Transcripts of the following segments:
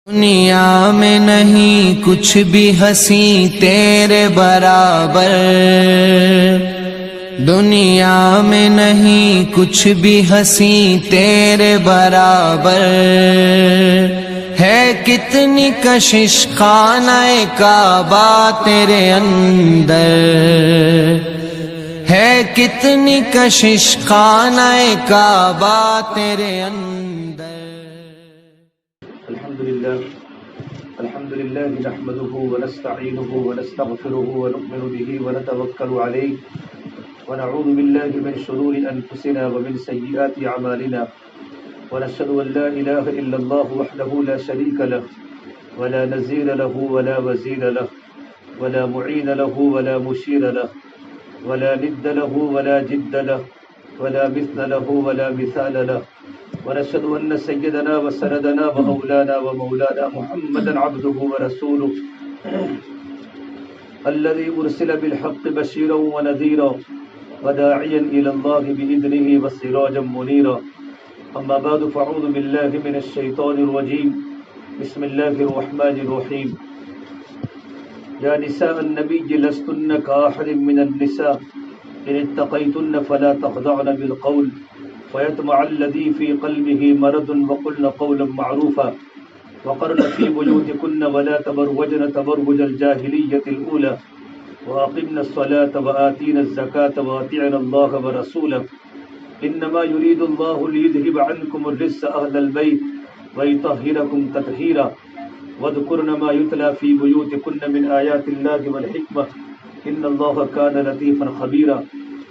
دنیا میں نہیں کچھ بھی ہنسی تیرے برابر، دنیا میں نہیں کچھ بھی ہنسی تیرے برابر، ہے کتنی کشش خانہ کعبہ تیرے اندر، ہے کتنی کشش خانہ کعبہ تیرے اندر۔ الحمد لله نحمده ونستعينه ونستغفره ونؤمن به ونتوكل عليه ونعوذ بالله من شرور أنفسنا ومن سيئات أعمالنا ونشهد أن لا إله إلا الله وحده لا شريك له ولا نزير له ولا وزير له ولا معين له ولا مشير له ولا ند له ولا جد له ولا مثل له ولا مثال له ونشهد أن سيدنا وسندنا ومولانا ومولانا محمدا عبده ورسوله الذي أرسل بالحق بشيرا ونذيرا وداعيا إلى الله بإذنه وسراجا منيرا. أما بعد فأعوذ بالله من الشيطان الرجيم. بسم الله الرحمن الرحيم. يا نساء النبي لستن كأحد من النساء إن اتقيتن فلا تخضعن بالقول فيطمع الذي في قلبه مرض وقلن قولا معروفا وقرن في بيوتكن ولا تبرجن تبرج الجاهلية الأولى وأقمن الصلاة وآتينا الزكاة وأطيعن الله ورسوله إنما يريد الله ليذهب عنكم الرجس أهل البيت ويطهركم تطهيرا واذكرن ما يتلى في بيوتكن من آيات الله والحكمة إن الله كان لطيفا خبيرا.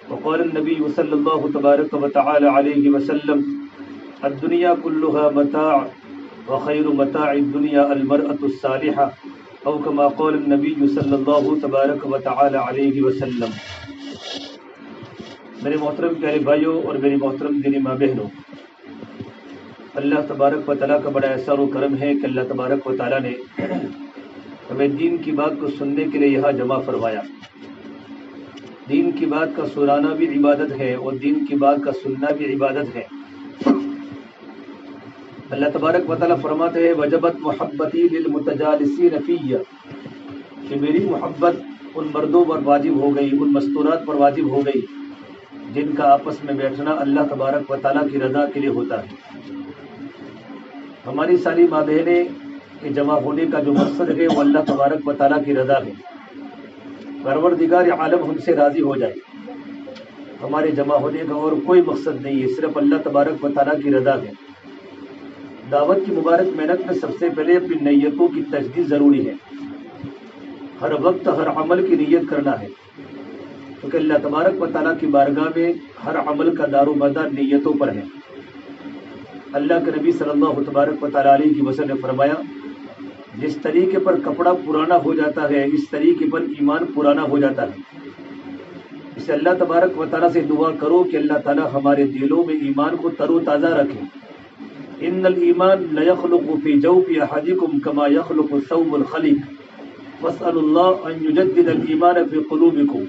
وقال النبي صلى الله تبارك وتعالى عليه وسلم الدنيا كلها متاع وخير متاع الدنيا المرأة الصالحة أو كما قال النبي صلى الله تبارك وتعالى عليه وسلم. میرے محترم پیارے بھائیوں اور میری محترم دینی ماں بہنوں، اللہ تبارک و تعالیٰ کا بڑا احسان و کرم ہے کہ اللہ تبارک و تعالیٰ نے ہمیں دین کی بات کو سننے کے لیے یہاں جمع فرمایا. دین کی بات کا سنانا بھی عبادت ہے اور دین کی بات کا سننا بھی عبادت ہے. اللہ تبارک و تعالیٰ فرماتے ہیں وجبت محبتی للمتجالسین فیہ، کہ میری محبت ان مردوں پر واجب ہو گئی، ان مستورات پر واجب ہو گئی جن کا آپس میں بیٹھنا اللہ تبارک و تعالیٰ کی رضا کے لیے ہوتا ہے. ہماری ساری ماں بہنیں کے جمع ہونے کا جو مقصد ہے وہ اللہ تبارک و تعالیٰ کی رضا ہے. پروردگار عالم ہم سے راضی ہو جائے. ہمارے جمع ہونے کا اور کوئی مقصد نہیں ہے، صرف اللہ تبارک و تعالیٰ کی رضا ہے. دعوت کی مبارک محنت میں سب سے پہلے اپنی نیتوں کی تجدید ضروری ہے. ہر وقت ہر عمل کی نیت کرنا ہے، کیونکہ اللہ تبارک و تعالیٰ کی بارگاہ میں ہر عمل کا دار و مدار نیتوں پر ہے. اللہ کے نبی صلی اللہ تبارک و تعالیٰ علیہ وسلم نے فرمایا جس طریقے پر کپڑا پرانا ہو جاتا ہے اس طریقے پر ایمان پرانا ہو جاتا ہے. اسے اللہ تبارک و تعالیٰ سے دعا کرو کہ اللہ تعالیٰ ہمارے دلوں میں ایمان کو تر و تازہ رکھے. ان الایمان لیخلق فی جوف احدکم کما یخلق الثوب الخلیق واسألوا اللہ ان یجدد الایمان فی قلوبکم.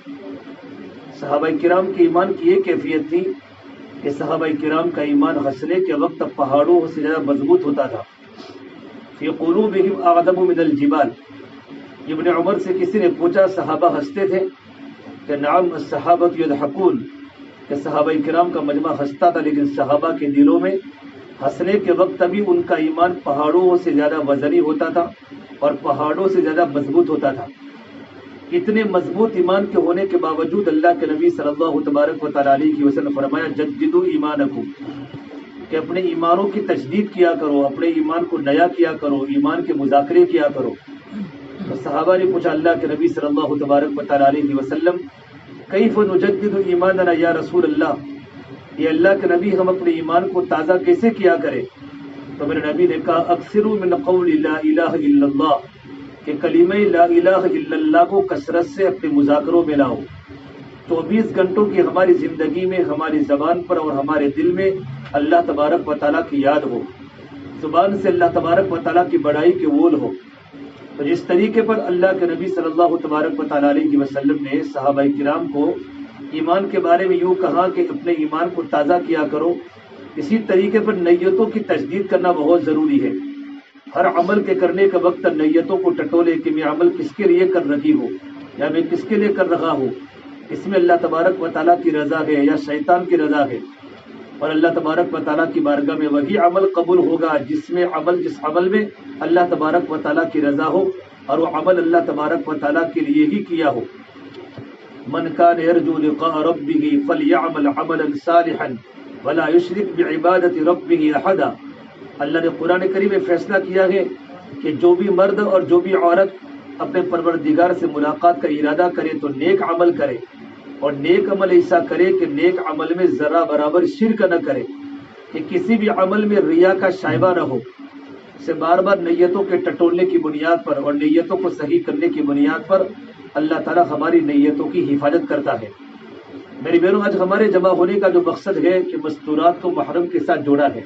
صحابہ کرام کے ایمان کی یہ کیفیت تھی کہ صحابہ کرام کا ایمان ہنسنے کے وقت پہاڑوں سے زیادہ مضبوط ہوتا تھا. فی قلوبہم اعظم من الجبال. ابن عمر سے کسی نے پوچھا صحابہ ہنستے تھے؟ کہ نعم الصحابۃ یضحکون، کہ صحابہ کرام کا مجمع ہنستا تھا لیکن صحابہ کے دلوں میں ہنسنے کے وقت بھی ان کا ایمان پہاڑوں سے زیادہ وزنی ہوتا تھا اور پہاڑوں سے زیادہ مضبوط ہوتا تھا. اتنے مضبوط ایمان کے ہونے کے باوجود اللہ کے نبی صلی اللہ تبارک و تعالیٰ علیہ وسلم نے فرمایا جددوا ایمانکم، کہ اپنے ایمانوں کی تجدید کیا کرو، اپنے ایمان کو نیا کیا کرو، ایمان کے مذاکرے کیا کرو. تو صحابہ نے پوچھا اللہ کے نبی صلی اللہ تبارک و تعالیٰ علیہ وسلم کیف نجدد ایماننا یا رسول اللہ، یہ اللہ کے نبی ہم اپنے ایمان کو تازہ کیسے کیا کریں؟ تو میرے نبی نے کہا اکثروا من قول لا الہ الا اللہ، کہ کلمہ لا الہ الا اللہ کو کثرت سے اپنے مذاکروں میں لاؤ. 24 گھنٹوں کی ہماری زندگی میں ہماری زبان پر اور ہمارے دل میں اللہ تبارک و تعالیٰ کی یاد ہو، زبان سے اللہ تبارک و تعالیٰ کی بڑائی کے بول ہو. تو جس طریقے پر اللہ کے نبی صلی اللہ تبارک و تعالیٰ علیہ وسلم نے صحابہ کرام کو ایمان کے بارے میں یوں کہا کہ اپنے ایمان کو تازہ کیا کرو، اسی طریقے پر نیتوں کی تجدید کرنا بہت ضروری ہے. ہر عمل کے کرنے کے وقت نیتوں کو ٹٹولے کہ میں عمل کس کے لیے کر رہی ہوں یا میں کس کے لیے کر رہا ہوں، اس میں اللہ تبارک و تعالیٰ کی رضا ہے یا شیطان کی رضا ہے، اور اللہ تبارک و تعالیٰ کی بارگاہ میں وہی عمل قبول ہوگا جس عمل میں اللہ تبارک و تعالیٰ کی رضا ہو اور وہ عمل اللہ تبارک و تعالیٰ کے لیے ہی کیا ہو۔ من کان یرجو لقاء ربہ فلیعمل عملا صالحا ولا یشرک بعبادۃ ربہ احدا۔ اللہ نے قرآن کریم میں فیصلہ کیا ہے کہ جو بھی مرد اور جو بھی عورت اپنے پروردگار سے ملاقات کا ارادہ کرے تو نیک عمل کرے، اور نیک عمل ایسا کرے کہ نیک عمل میں ذرہ برابر شرک نہ کرے، کہ کسی بھی عمل میں ریا کا شائبہ نہ ہو، سے بار بار نیتوں کے ٹٹولنے کی بنیاد پر اور نیتوں کو صحیح کرنے کی بنیاد پر اللہ تعالیٰ ہماری نیتوں کی حفاظت کرتا ہے۔ میری بہنوں، آج ہمارے جمع ہونے کا جو مقصد ہے کہ مستورات کو محرم کے ساتھ جوڑا ہے،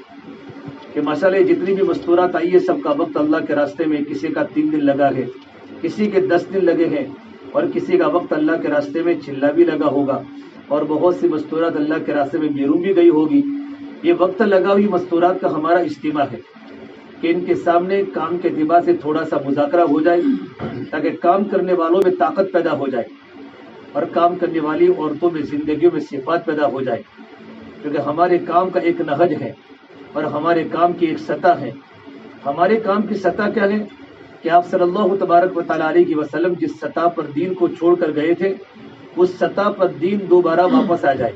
کہ ماشاءاللہ جتنی بھی مستورات آئی ہے سب کا وقت اللہ کے راستے میں، کسی کا 3 دن لگا ہے، کسی کے 10 دن لگے ہیں، اور کسی کا وقت اللہ کے راستے میں چلا بھی لگا ہوگا، اور بہت سی مستورات اللہ کے راستے میں بیرون بھی گئی ہوگی۔ یہ وقت لگا ہوئی مستورات کا ہمارا اجتماع ہے کہ ان کے سامنے کام کے اعتبار سے تھوڑا سا مذاکرہ ہو جائے، تاکہ کام کرنے والوں میں طاقت پیدا ہو جائے اور کام کرنے والی عورتوں میں زندگیوں میں صفات پیدا ہو جائے، کیونکہ ہمارے کام کا ایک نہج ہے اور ہمارے کام کی ایک سطح ہے۔ ہمارے کام کی سطح کیا ہے کہ آپ صلی اللہ تبارک و تعالیٰ علیہ وسلم جس سطح پر دین کو چھوڑ کر گئے تھے اس سطح پر دین دوبارہ واپس آ جائے۔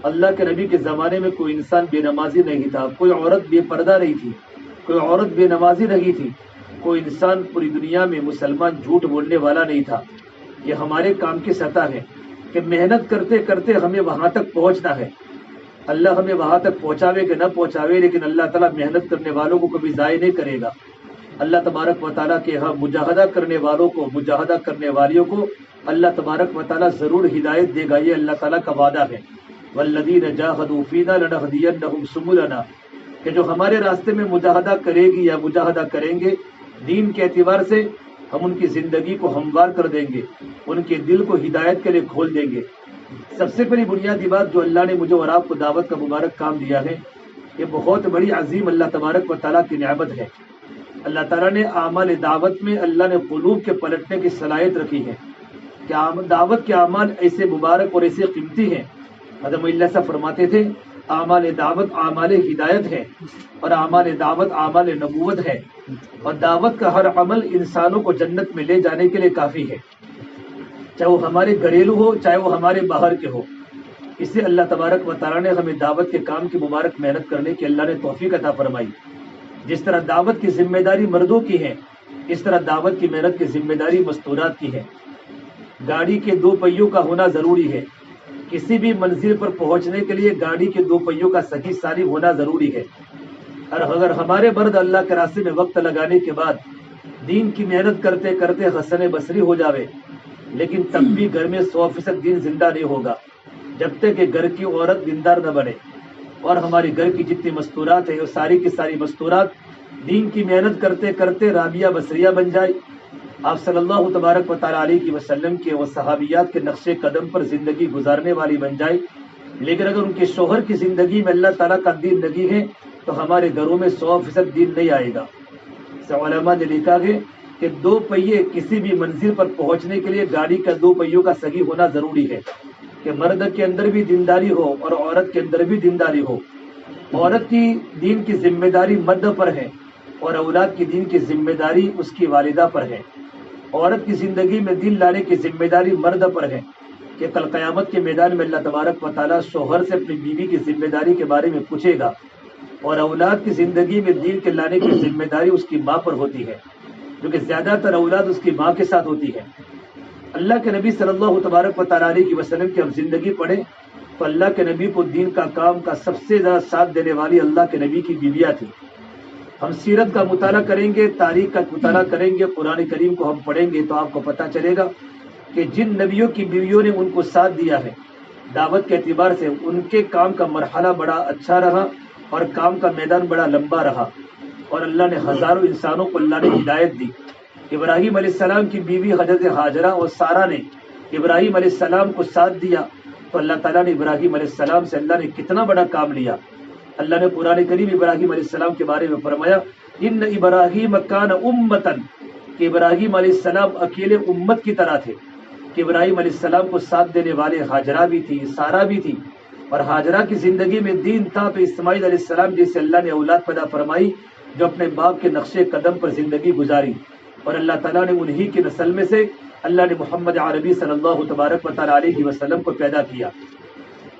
اللہ کے نبی کے زمانے میں کوئی انسان بے نمازی نہیں تھا، کوئی عورت بے پردہ نہیں تھی، کوئی عورت بے نمازی نہیں تھی، کوئی انسان پوری دنیا میں مسلمان جھوٹ بولنے والا نہیں تھا۔ یہ ہمارے کام کی سطح ہے کہ محنت کرتے کرتے ہمیں وہاں تک پہنچنا ہے۔ اللہ ہمیں وہاں تک پہنچاوے کہ نہ پہنچاوے، لیکن اللہ تعالیٰ محنت کرنے والوں کو کبھی ضائع نہیں کرے گا۔ اللہ تبارک و تعالیٰ کے ہاں مجاہدہ کرنے والوں کو، مجاہدہ کرنے والیوں کو اللہ تبارک و تعالیٰ ضرور ہدایت دے گا، یہ اللہ تعالیٰ کا وعدہ ہے۔ والذین جاہدوا فینا لنہدینہم سبلنا، کہ جو ہمارے راستے میں مجاہدہ کرے گی یا مجاہدہ کریں گے دین کے اعتبار سے، ہم ان کی زندگی کو ہموار کر دیں گے، ان کے دل کو ہدایت کے لیے کھول دیں گے۔ سب سے پہلی بنیادی بات جو اللہ نے مجھے اور آپ کو دعوت کا مبارک کام دیا ہے، یہ بہت بڑی عظیم اللہ تبارک و تعالیٰ کی نعمت ہے۔ اللہ تعالیٰ نے اعمال دعوت میں اللہ نے قلوب کے پلٹنے کی صلاحیت رکھی ہے کہ دعوت کے اعمال ایسے مبارک اور ایسے قیمتی ہیں۔ حضرت اللہ صاحب فرماتے تھے اعمال دعوت اعمال ہدایت ہے، اور اعمال دعوت اعمال نبوت ہے، اور دعوت کا ہر عمل انسانوں کو جنت میں لے جانے کے لیے کافی ہے، چاہے وہ ہمارے گھریلو ہو چاہے وہ ہمارے باہر کے ہو۔ اس سے اللہ تبارک و تعالیٰ نے ہمیں دعوت کے کام کی مبارک محنت کرنے کی اللہ نے توفیق عطا فرمائی۔ جس طرح دعوت کی ذمہ داری مردوں کی ہے، اس طرح دعوت کی محنت کی ذمہ داری مستورات کی ہے۔ گاڑی کے 2 پہیوں کا ہونا ضروری ہے، کسی بھی منزل پر پہنچنے کے لیے گاڑی کے 2 پہیوں کا صحیح سالم ہونا ضروری ہے۔ اور اگر ہمارے مرد اللہ کے راستے میں وقت لگانے کے بعد دین کی محنت کرتے کرتے حسن بصری ہو جاوے، لیکن تب بھی گھر میں 100% دین زندہ نہیں ہوگا جب تک کہ گھر کی عورت دیندار نہ بنے۔ اور ہماری گھر کی جتنی مستورات ہیں وہ ساری کی ساری مستورات دین کی محنت کرتے کرتے رابعہ بصریہ بن جائے، آپ صلی اللہ تبارک و تعالیٰ علیہ وسلم کے و صحابیات کے نقش قدم پر زندگی گزارنے والی بن جائے۔ لیکن اگر ان کے شوہر کی زندگی میں اللہ تعالیٰ کا دین نہیں ہے تو ہمارے گھروں میں 100% دین نہیں آئے گا۔ علماء نے لکھا ہے کہ 2 پہیے کسی بھی منزل پر پہنچنے کے لیے گاڑی کا 2 پہیوں کا صحیح ہونا ضروری ہے، کہ مرد کے اندر بھی دینداری ہو اور عورت کے اندر بھی دینداری ہو۔ عورت کی دین کی ذمہ داری مرد پر ہے اور اولاد کی دین کی ذمہ داری اس کی والدہ پر ہے۔ عورت کی زندگی میں دین لانے کی ذمہ داری مرد پر ہے، کہ کل قیامت کے میدان میں اللہ تبارک و تعالیٰ شوہر سے اپنی بیوی کی ذمہ داری کے بارے میں پوچھے گا، اور اولاد کی زندگی میں دین کے لانے کی ذمہ داری اس کی ماں پر ہوتی ہے، جو کہ زیادہ تر اولاد اس کی ماں کے ساتھ ہوتی ہے۔ اللہ کے نبی صلی اللہ تبارک و تعالیٰ علیہ وسلم کی ہم زندگی پڑھیں تو اللہ کے نبی کو دین کا کام کا سب سے زیادہ ساتھ دینے والی اللہ کے نبی کی بیویاں تھیں۔ ہم سیرت کا مطالعہ کریں گے، تاریخ کا مطالعہ کریں گے، قرآن کریم کو ہم پڑھیں گے تو آپ کو پتہ چلے گا کہ جن نبیوں کی بیویوں نے ان کو ساتھ دیا ہے دعوت کے اعتبار سے، ان کے کام کا مرحلہ بڑا اچھا رہا اور کام کا میدان بڑا لمبا رہا، اور اللہ نے ہزاروں انسانوں کو اللہ نے ہدایت دی۔ ابراہیم علیہ السلام کی بیوی حضرت ہاجرہ اور سارہ نے ابراہیم علیہ السلام کو ساتھ دیا تو اللہ تعالیٰ نے ابراہیم علیہ السلام سے اللہ نے کتنا بڑا کام لیا۔ اللہ نے قرآن کریم ابراہیم علیہ السلام کے بارے میں فرمایا ان ابراہیم کان امتن، کہ ابراہیم علیہ السلام اکیلے امت کی طرح تھے، کہ ابراہیم علیہ السلام کو ساتھ دینے والے ہاجرہ بھی تھی، سارا بھی تھی، اور ہاجرہ کی زندگی میں دین تھا تو اسماعیل علیہ السلام جیسے اللہ نے اولاد پیدا فرمائی جو اپنے باپ کے نقش قدم پر زندگی گزاری، اور اللہ تعالیٰ نے انہی کی نسل میں سے اللہ نے محمد عربی صلی اللہ تبارک و تعالیٰ علیہ وسلم کو پیدا کیا۔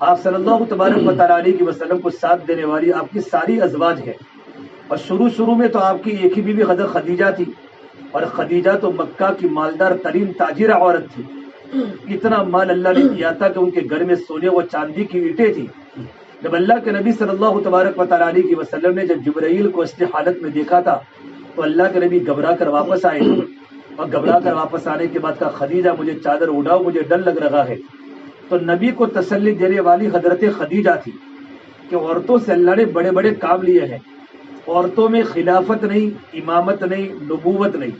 آپ صلی اللہ تبارک و تعالیٰ علیہ وسلم کو ساتھ دینے والی آپ کی ساری ازواج ہے، اور شروع میں تو آپ کی ایک ہی بیوی حضرت خدیجہ تھی، اور خدیجہ تو مکہ کی مالدار ترین تاجرہ عورت تھی، اتنا مال اللہ نے دیا تھا کہ ان کے گھر میں سونے و چاندی کی اینٹیں تھی۔ جب اللہ کے نبی صلی اللہ تبارک و تعالیٰ علیہ وسلم نے جب جبرائیل کو اس حالت میں دیکھا تھا تو اللہ کے نبی گھبرا کر واپس آئے، اور گھبرا کر واپس آنے کے بعد کہا خدیجہ مجھے چادر اڑاؤ، مجھے ڈر لگ رہا ہے۔ تو نبی کو تسلی دینے والی حضرت خدیجہ تھی کہ عورتوں سے اللہ نے بڑے بڑے کام لیے ہیں، عورتوں میں خلافت نہیں، امامت نہیں، نبوت نہیں،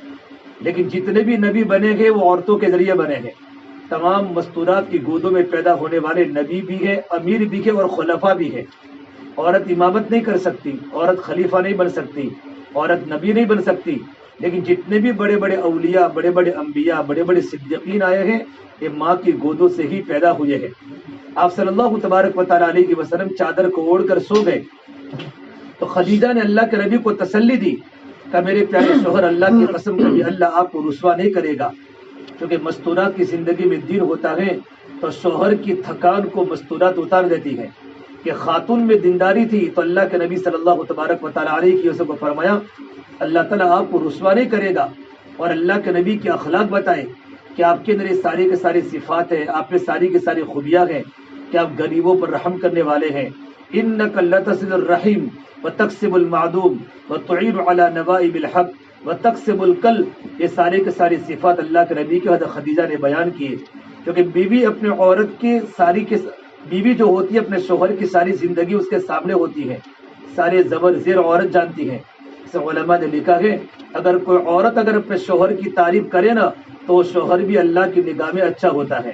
لیکن جتنے بھی نبی بنے گئے وہ عورتوں کے ذریعے بنے ہیں۔ تمام مستورات کی گودوں میں پیدا ہونے والے نبی بھی ہیں، امیر بھی ہیں، اور خلفاء بھی ہیں۔ عورت امامت نہیں کر سکتی، عورت خلیفہ نہیں بن سکتی، عورت نبی نہیں بن سکتی، لیکن جتنے بھی بڑے بڑے اولیاء، بڑے بڑے انبیاء، بڑے بڑے صدیقین آئے ہیں یہ ماں کی گودوں سے ہی پیدا ہوئے ہیں۔ آپ صلی اللہ تبارک و تعالیٰ علیہ وسلم چادر کو اوڑھ کر سو گئے تو خدیجہ نے اللہ کے نبی کو تسلی دی کہ میرے پیارے شوہر اللہ کی قسم کبھی اللہ آپ کو رسوا نہیں کرے گا، کیونکہ مستورات کی زندگی میں دین ہوتا ہے تو شوہر کی تھکان کو مستورات اتار دیتی ہے۔ کہ خاتون میں دینداری تھی تو اللہ کے نبی صلی اللہ تبارک و تعالیٰ علیہ وسلم کو فرمایا اللہ تعالیٰ آپ کو رسوا نہیں کرے گا، اور اللہ کے نبی کے اخلاق بتائے کہ آپ کے اندر یہ ساری کے ساری صفات ہیں، آپ میں ساری کی ساری خوبیاں ہیں کہ آپ غریبوں پر رحم کرنے والے ہیں۔ انک لتصل الرحیم وتکسب المعدوم وتعین علی نوائب الحق وتکسب الکلب، یہ سارے کے ساری صفات اللہ کے نبی کے حضرت خدیجہ نے بیان کیے، کیونکہ بیوی اپنے عورت کے بیوی جو ہوتی ہے اپنے شوہر کی ساری زندگی اس کے سامنے ہوتی ہے، سارے زبر زیر عورت جانتی ہے۔ علماء نے لکھا ہے اگر کوئی عورت اگر اپنے شوہر کی تعریف کرے نا تو وہ شوہر بھی اللہ کی نگاہ میں اچھا ہوتا ہے۔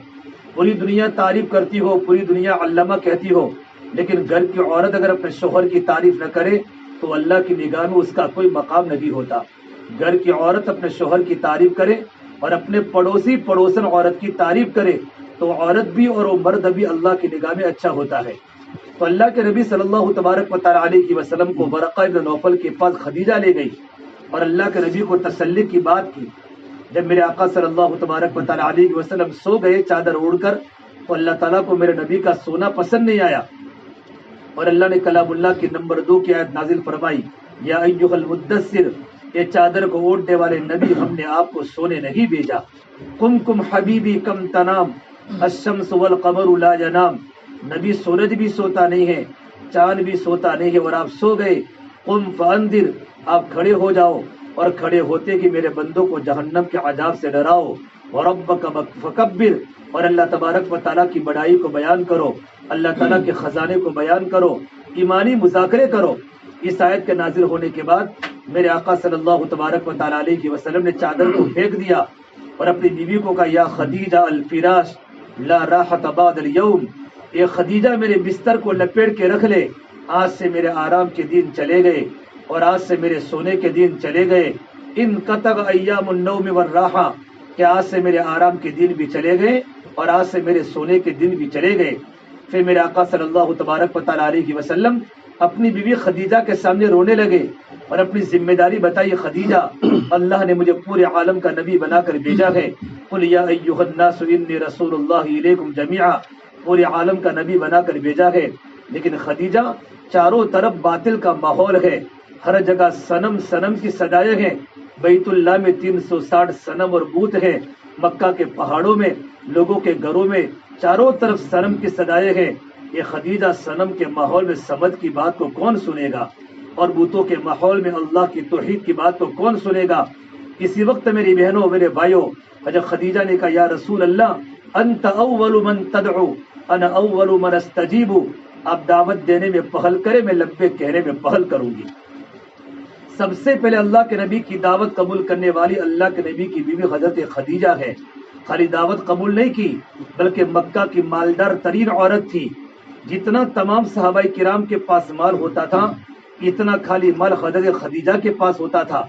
پوری دنیا تعریف کرتی ہو، پوری دنیا علامہ کہتی ہو، لیکن گھر کی عورت اگر اپنے شوہر کی تعریف نہ کرے تو اللہ کی نگاہ میں اس کا کوئی مقام نہیں ہوتا۔ گھر کی عورت اپنے شوہر کی تعریف کرے اور اپنے پڑوسن عورت کی تعریف کرے تو عورت بھی اور وہ مرد بھی اللہ کی نگاہ میں اچھا ہوتا ہے۔ تو اللہ کے نبی صلی اللہ تبارک و تعالیٰ علیہ وسلم کو ورقہ بن نوفل کے پاس خدیجہ لے گئی اور اللہ کے نبی کو تسلی کی بات کی۔ جب میرے آقا صلی اللہ تبارک و تعالیٰ علیہ وسلم سو گئے چادر اوڑھ کر تو اللہ تعالیٰ کو میرے نبی کا سونا پسند نہیں آیا، اور اللہ نے کلام اللہ کی نمبر 2 کی آیت نازل فرمائی یا ایھا المدثر، یہ چادر کو اوڑھنے والے نبی ہم نے آپ کو سونے نہیں بھیجا۔ قم حبیبی کم تنام الشمس والقمر لا ینام، نبی سورج بھی سوتا نہیں ہے، چاند بھی سوتا نہیں ہے، اور آپ سو گئے۔ قم فانذر، آپ کھڑے ہو جاؤ اور کھڑے ہوتے کہ میرے بندوں کو جہنم کے عذاب سے ڈراؤ، وربک فکبر، اور اللہ تبارک و تعالیٰ کی بڑائی کو بیان کرو، اللہ تعالیٰ کے خزانے کو بیان کرو، ایمانی مذاکرے کرو۔ اس آیت کے نازل ہونے کے بعد میرے آقا صلی اللہ تبارک و تعالیٰ علیہ وسلم نے چادر کو پھینک دیا اور اپنی بیوی کو کہا یا خدیجہ الفراش لا راحت بعد اليوم، یہ خدیجہ میرے بستر کو لپیٹ کے رکھ لے، آج سے میرے آرام کے دن چلے گئے اور آج سے میرے سونے کے دن چلے گئے۔ ان قطع ایام النوم والراحہ، کہ آج سے میرے آرام کے دن بھی چلے گئے اور آج سے میرے سونے کے دن بھی چلے گئے۔ پھر میرے آقا صلی اللہ تبارک و تعالیٰ علیہ وسلم اپنی بیوی خدیجہ کے سامنے رونے لگے اور اپنی ذمہ داری بتائی، خدیجہ اللہ نے مجھے پورے عالم کا نبی بنا کر بھیجا ہے، قل یا ایھا الناس انی رسول اللہ الیکم جمیعا، پورے عالم کا نبی بنا کر بھیجا ہے۔ لیکن خدیجہ چاروں طرف باطل کا ماحول ہے، ہر جگہ صنم کی سجائے ہیں، بیت اللہ میں 360 صنم اور بت ہیں، مکہ کے پہاڑوں میں، لوگوں کے گھروں میں چاروں طرف صنم کی سجائے ہیں۔ یہ خدیجہ صنم کے ماحول میں سمد کی بات کو کون سنے گا، اور بتوں کے ماحول میں اللہ کی توحید کی بات کو کون سنے گا؟ اسی وقت میری بہنوں میرے بھائیوں، حضرت خدیجہ نے کہا یا رسول اللہ انت اول من تدعو انا اول من استجیب، آپ دعوت دینے میں پہل کرے، میں لبیک کہنے میں پہل کروں گی۔ سب سے پہلے اللہ کے نبی کی دعوت قبول کرنے والی اللہ کے نبی کی بیوی حضرت خدیجہ ہے۔ خالی دعوت قبول نہیں کی بلکہ مکہ کی مالدار ترین عورت تھی، جتنا تمام صحابہ کرام کے پاس مال ہوتا تھا اتنا خالی مال حضرت خدیجہ کے پاس ہوتا تھا،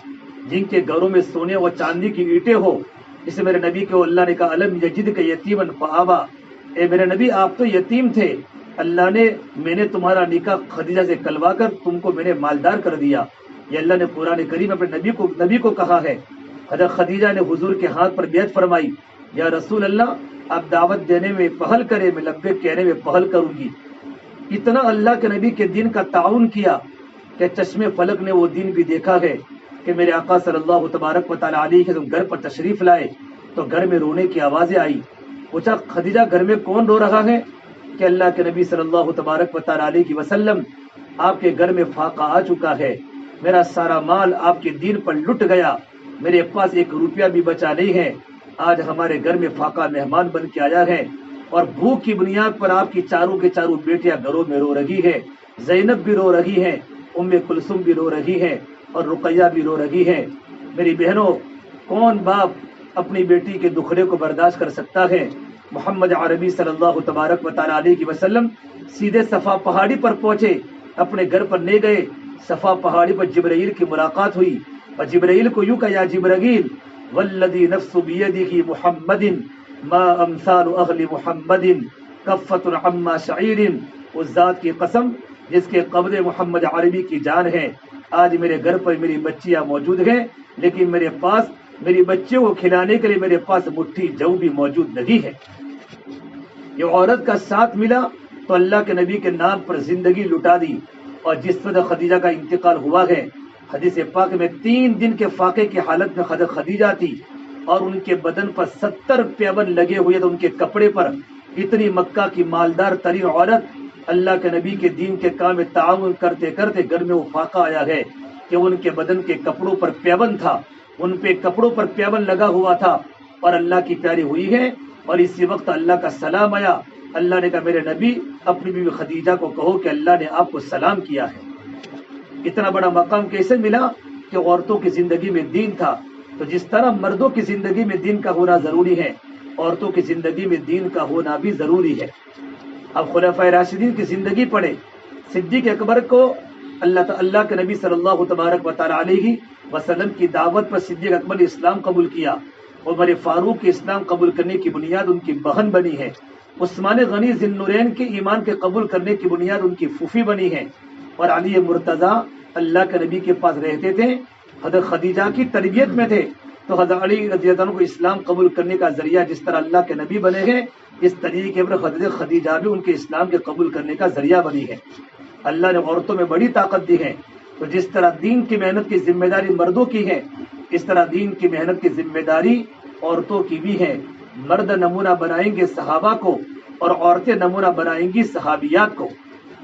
جن کے گھروں میں سونے اور چاندی کی اینٹیں ہو۔ اس میرے نبی کو اللہ نے کہا الم یجدک یتیما فآویٰ، اے میرے نبی آپ تو یتیم تھے، اللہ نے میں نے تمہارا نکاح خدیجہ سے کلوا کر تم کو میں نے مالدار کر دیا۔ یہ اللہ نے قرآن کریم اپنے نبی کو کہا ہے۔ حضرت خدیجہ نے حضور کے ہاتھ پر بیعت فرمائی، یا رسول اللہ آپ دعوت دینے میں پہل کرے، میں لبیک کہنے میں پہل کروں گی۔ اتنا اللہ کے نبی کے دین کا تعاون کیا کہ چشم فلک نے وہ دن بھی دیکھا ہے کہ میرے آقا صلی اللہ تبارک و تعالیٰ علیہ کے گھر پر تشریف لائے تو گھر میں رونے کی آوازیں آئی۔ پوچھا خدیجہ گھر میں کون رو رہا ہے؟ کہ اللہ کے نبی صلی اللہ تبارک و تعالیٰ علیہ وسلم آپ کے گھر میں فاقہ آ چکا ہے، میرا سارا مال آپ کے دین پر لٹ گیا، میرے پاس ایک روپیہ بھی بچا نہیں ہے، آج ہمارے گھر میں فاقہ مہمان بن کے آیا ہے، اور بھوک کی بنیاد پر آپ کی چاروں کے چاروں بیٹیاں گھروں میں رو رہی ہے، زینب بھی رو رہی ہے، ام کلثوم بھی رو رہی ہے، اور رقیہ بھی رو رہی ہے۔ میری بہنوں، کون باپ اپنی بیٹی کے دکھڑے کو برداشت کر سکتا ہے؟ محمد عربی صلی اللہ تبارک و تعالیٰ علیہ وسلم سیدھے صفا پہاڑی پر پہنچے، اپنے گھر پر لے گئے۔ صفا پہاڑی پر جبرائیل کی ملاقات ہوئی، اور جبرائیل کو یوں کہا، یا جبرائیل والذی نفس بیدہ محمد ما امثال اہل محمد کفۃ عما شعیر، اس ذات کی قسم جس کے قبضے محمد عربی کی جان ہے، آج میرے گھر پر میری بچیاں موجود ہیں، لیکن میرے پاس میری بچیوں کو کھلانے کے لیے میرے پاس مٹھی جو بھی موجود نہیں ہے۔ یہ عورت کا ساتھ ملا تو اللہ کے نبی کے نام پر زندگی لٹا دی۔ اور جس وقت خدیجہ کا انتقال ہوا ہے، حدیث پاک میں 3 دن کے فاقے کی حالت میں حضرت خدیجہ تھی، اور ان کے بدن پر 70 پیون لگے ہوئے تھے ان کے کپڑے پر۔ اتنی مکہ کی مالدار ترین عورت اللہ کے نبی کے دین کے کام میں تعاون کرتے کرتے گھر میں وہ فاقہ آیا ہے کہ ان کے بدن کے کپڑوں پر پیون تھا، ان پہ کپڑوں پر پیون لگا ہوا تھا، اور اللہ کی پیاری ہوئی ہے۔ اور اسی وقت اللہ کا سلام آیا، اللہ نے کہا میرے نبی اپنی بیوی خدیجہ کو کہو کہ اللہ نے آپ کو سلام کیا ہے۔ اتنا بڑا مقام کیسے ملا کہ عورتوں کی زندگی میں دین تھا۔ تو جس طرح مردوں کی زندگی میں دین کا ہونا ضروری ہے، عورتوں کی زندگی میں دین کا ہونا بھی ضروری ہے۔ اب خلفائے راشدین کی زندگی پڑھے، صدیق اکبر کو اللہ کے نبی صلی اللہ تبارک و تعالیٰ علیہ وسلم کی دعوت پر صدیق اکبر نے اسلام قبول کیا۔ عمر فاروق کے اسلام قبول کرنے کی بنیاد ان کی بہن بنی ہے۔ عثمان غنی ذی النورین کے ایمان کے قبول کرنے کی بنیاد ان کی پھوپھی بنی ہے۔ اور علی مرتضیٰ اللہ کے نبی کے پاس رہتے تھے، حضرت خدیجہ کی تربیت میں تھے، تو حضرت علی رضی اللہ عنہ کو اسلام قبول کرنے کا ذریعہ جس طرح اللہ کے نبی بنے ہیں، اس طریقے پر حضرت خدیجہ بھی ان کے اسلام کے قبول کرنے کا ذریعہ بنی ہے۔ اللہ نے عورتوں میں بڑی طاقت دی ہے، تو جس طرح دین کی محنت کی ذمہ داری مردوں کی ہے، اس طرح دین کی محنت کی ذمہ داری عورتوں کی بھی ہے۔ مرد نمونہ بنائیں گے صحابہ کو، اور عورتیں نمونہ بنائیں گی صحابیات کو۔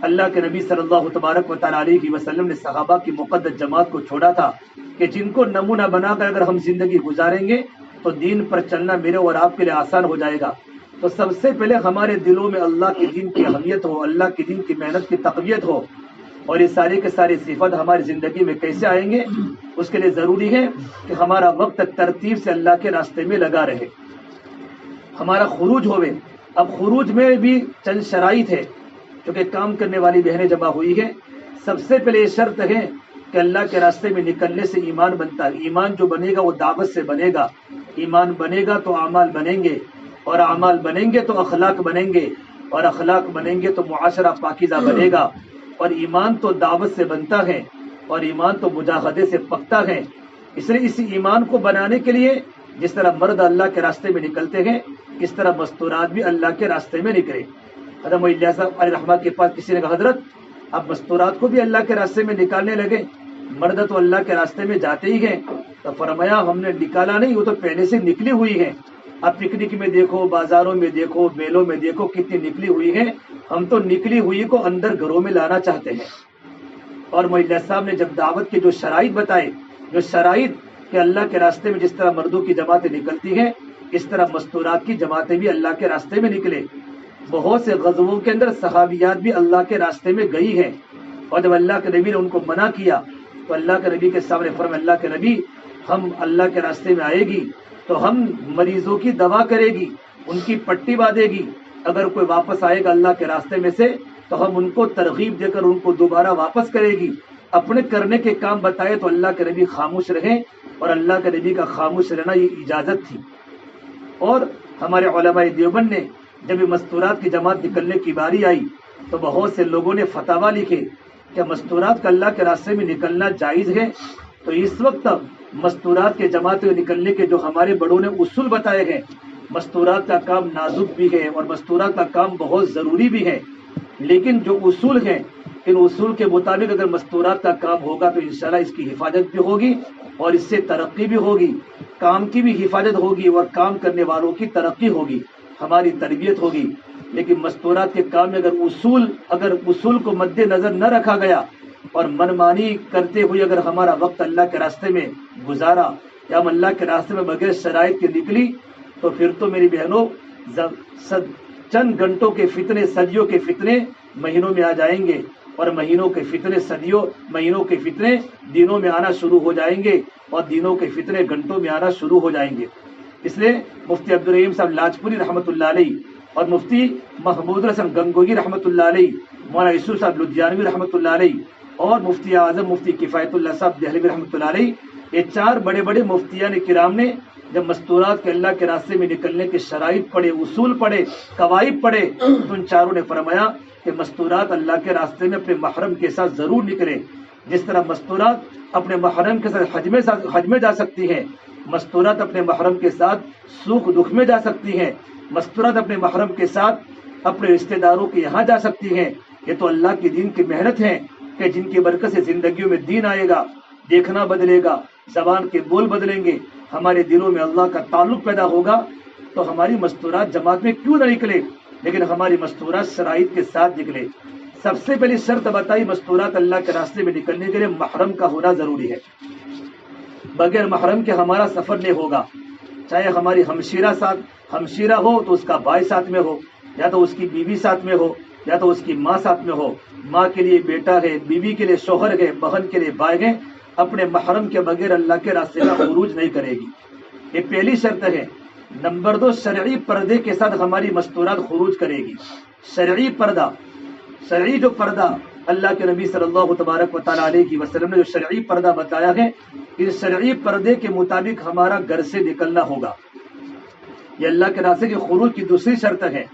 اللہ کے نبی صلی اللہ تبارک و تعالیٰ علیہ وسلم نے صحابہ کی مقدس جماعت کو چھوڑا تھا کہ جن کو نمونہ بنا کر اگر ہم زندگی گزاریں گے تو دین پر چلنا میرے اور آپ کے لیے آسان ہو جائے گا۔ تو سب سے پہلے ہمارے دلوں میں اللہ کے دین کی اہمیت ہو، اللہ کے دین کی محنت کی تقویت ہو، اور یہ سارے کے سارے صفات ہماری زندگی میں کیسے آئیں گے؟ اس کے لیے ضروری ہے کہ ہمارا وقت ترتیب سے اللہ کے راستے میں لگا رہے، ہمارا خروج ہوئے۔ اب خروج میں بھی چند شرائط ہے، کیونکہ کام کرنے والی بہنیں جمع ہوئی ہیں۔ سب سے پہلے یہ شرط ہے کہ اللہ کے راستے میں نکلنے سے ایمان بنتا ہے۔ ایمان جو بنے گا وہ دعوت سے بنے گا، ایمان بنے گا تو اعمال بنیں گے، اور اعمال بنیں گے تو اخلاق بنیں گے، اور اخلاق بنیں گے تو معاشرہ پاکیزہ بنے گا۔ اور ایمان تو دعوت سے بنتا ہے، اور ایمان تو مجاہدے سے پکتا ہے۔ اس لیے اس ایمان کو بنانے کے لیے جس طرح مرد اللہ کے راستے میں نکلتے ہیں، اس طرح مستورات بھی اللہ کے راستے میں نکلے۔ حضرت محی اللہ صاحب علیہ رحمہ کے پاس کسی نے کہا حضرت اب مستورات کو بھی اللہ کے راستے میں نکالنے لگے، مرد تو اللہ کے راستے میں جاتے ہی ہیں۔ تو فرمایا ہم نے نکالا نہیں، وہ تو پہلے سے نکلی ہوئی ہیں۔ اب پکنک میں دیکھو، بازاروں میں دیکھو، میلوں میں دیکھو کتنی نکلی ہوئی ہیں، ہم تو نکلی ہوئی کو اندر گھروں میں لانا چاہتے ہیں۔ اور محی اللہ صاحب نے جب دعوت کے جو شرائط بتائے، جو شرائط کہ اللہ کے راستے میں جس طرح مردوں کی جماعتیں نکلتی ہیں، اس طرح مستورات کی جماعتیں بھی اللہ کے راستے میں نکلے۔ بہت سے غزووں کے اندر صحابیات بھی اللہ کے راستے میں گئی ہیں، اور جب اللہ کے نبی نے ان کو منع کیا تو اللہ کے نبی کے سامنے فرمایا اللہ کے نبی ہم اللہ کے راستے میں آئے گی تو ہم مریضوں کی دوا کرے گی، ان کی پٹی باندھے گی، اگر کوئی واپس آئے گا اللہ کے راستے میں سے تو ہم ان کو ترغیب دے کر ان کو دوبارہ واپس کرے گی، اپنے کرنے کے کام بتائے تو اللہ کے نبی خاموش رہیں، اور اللہ کے نبی کا خاموش رہنا یہ اجازت تھی۔ اور ہمارے علماء دیوبند نے جب یہ مستورات کی جماعت نکلنے کی باری آئی تو بہت سے لوگوں نے فتاویٰ لکھے کہ مستورات کا اللہ کے راستے میں نکلنا جائز ہے۔ تو اس وقت مستورات کے جماعت میں نکلنے کے جو ہمارے بڑوں نے اصول بتائے ہیں، مستورات کا کام نازک بھی ہے اور مستورات کا کام بہت ضروری بھی ہے، لیکن جو اصول ہیں ان اصول کے مطابق اگر مستورات کا کام ہوگا تو انشاءاللہ اس کی حفاظت بھی ہوگی اور اس سے ترقی بھی ہوگی، کام کی بھی حفاظت ہوگی اور کام کرنے والوں کی ترقی ہوگی، ہماری تربیت ہوگی۔ لیکن مستورات کے کام میں اگر اصول کو مد نظر نہ رکھا گیا اور منمانی کرتے ہوئے اگر ہمارا وقت اللہ کے راستے میں گزارا یا ہم اللہ کے راستے میں بغیر شرائط کے نکلی تو پھر تو میری بہنوں چند گھنٹوں کے فتنے صدیوں کے فتنے مہینوں میں آ جائیں گے، اور مہینوں کے فتنے دنوں میں آنا شروع ہو جائیں گے، اور دنوں کے فتنے گھنٹوں میں آنا شروع ہو جائیں گے۔ اس لیے مفتی عبدالرحیم صاحب لاجپوری رحمۃ اللہ علیہ اور مفتی محمود الحسن گنگوہی رحمۃ اللہ علیہ، مولانا یوسف صاحب لدھیانوی رحمۃ اللہ علیہ، اور مفتی اعظم مفتی کفایت اللہ صاحب دہلوی رحمۃ اللہ علیہ، یہ چار بڑے بڑے مفتیان کرام نے جب مستورات کے اللہ کے راستے میں نکلنے کے شرائط پڑھے، اصول پڑھے، قواعد پڑھے، تو ان چاروں نے فرمایا کہ مستورات اللہ کے راستے میں اپنے محرم کے ساتھ ضرور نکلے۔ جس طرح مستورات اپنے محرم کے ساتھ حج میں جا سکتی ہیں، مستورات اپنے محرم کے ساتھ سوکھ دکھ میں جا سکتی ہیں، مستورات اپنے محرم کے ساتھ اپنے رشتہ داروں کے یہاں جا سکتی ہیں۔ یہ تو اللہ کے دین کی محنت ہے کہ جن کی برکت سے زندگیوں میں دین آئے گا، دیکھنا بدلے گا، زبان کے بول بدلیں گے، ہمارے دلوں میں اللہ کا تعلق پیدا ہوگا۔ تو ہماری مستورات جماعت میں کیوں نہ نکلے، لیکن ہماری مستورات شرائط کے ساتھ نکلے۔ سب سے پہلی شرط بتائی مستورات اللہ کے راستے میں نکلنے کے لیے محرم کا ہونا ضروری ہے۔ بغیر محرم کے ہمارا سفر نہیں ہوگا، چاہے ہماری ہمشیرہ ہو تو اس کا بھائی ساتھ میں ہو، یا تو اس کی بیوی ساتھ میں ہو، یا تو اس کی ماں ساتھ میں ہو۔ ماں کے لیے بیٹا ہے، بیوی کے لیے شوہر ہے، بہن کے لیے بھائی ہے، اپنے محرم کے بغیر اللہ کے راستے کا خروج نہیں کرے گی۔ یہ پہلی شرط ہے۔ نمبر 2، شرعی پردے کے ساتھ ہماری مستورات خروج کرے گی۔ شرعی جو پردہ اللہ کے نبی صلی اللہ تبارک و تعالیٰ علیہ وسلم نے جو شرعی پردہ بتایا ہے، اس شرعی پردے کے مطابق ہمارا گھر سے نکلنا ہوگا۔ یہ اللہ کے راستے کے خروج کی دوسری شرط ہے۔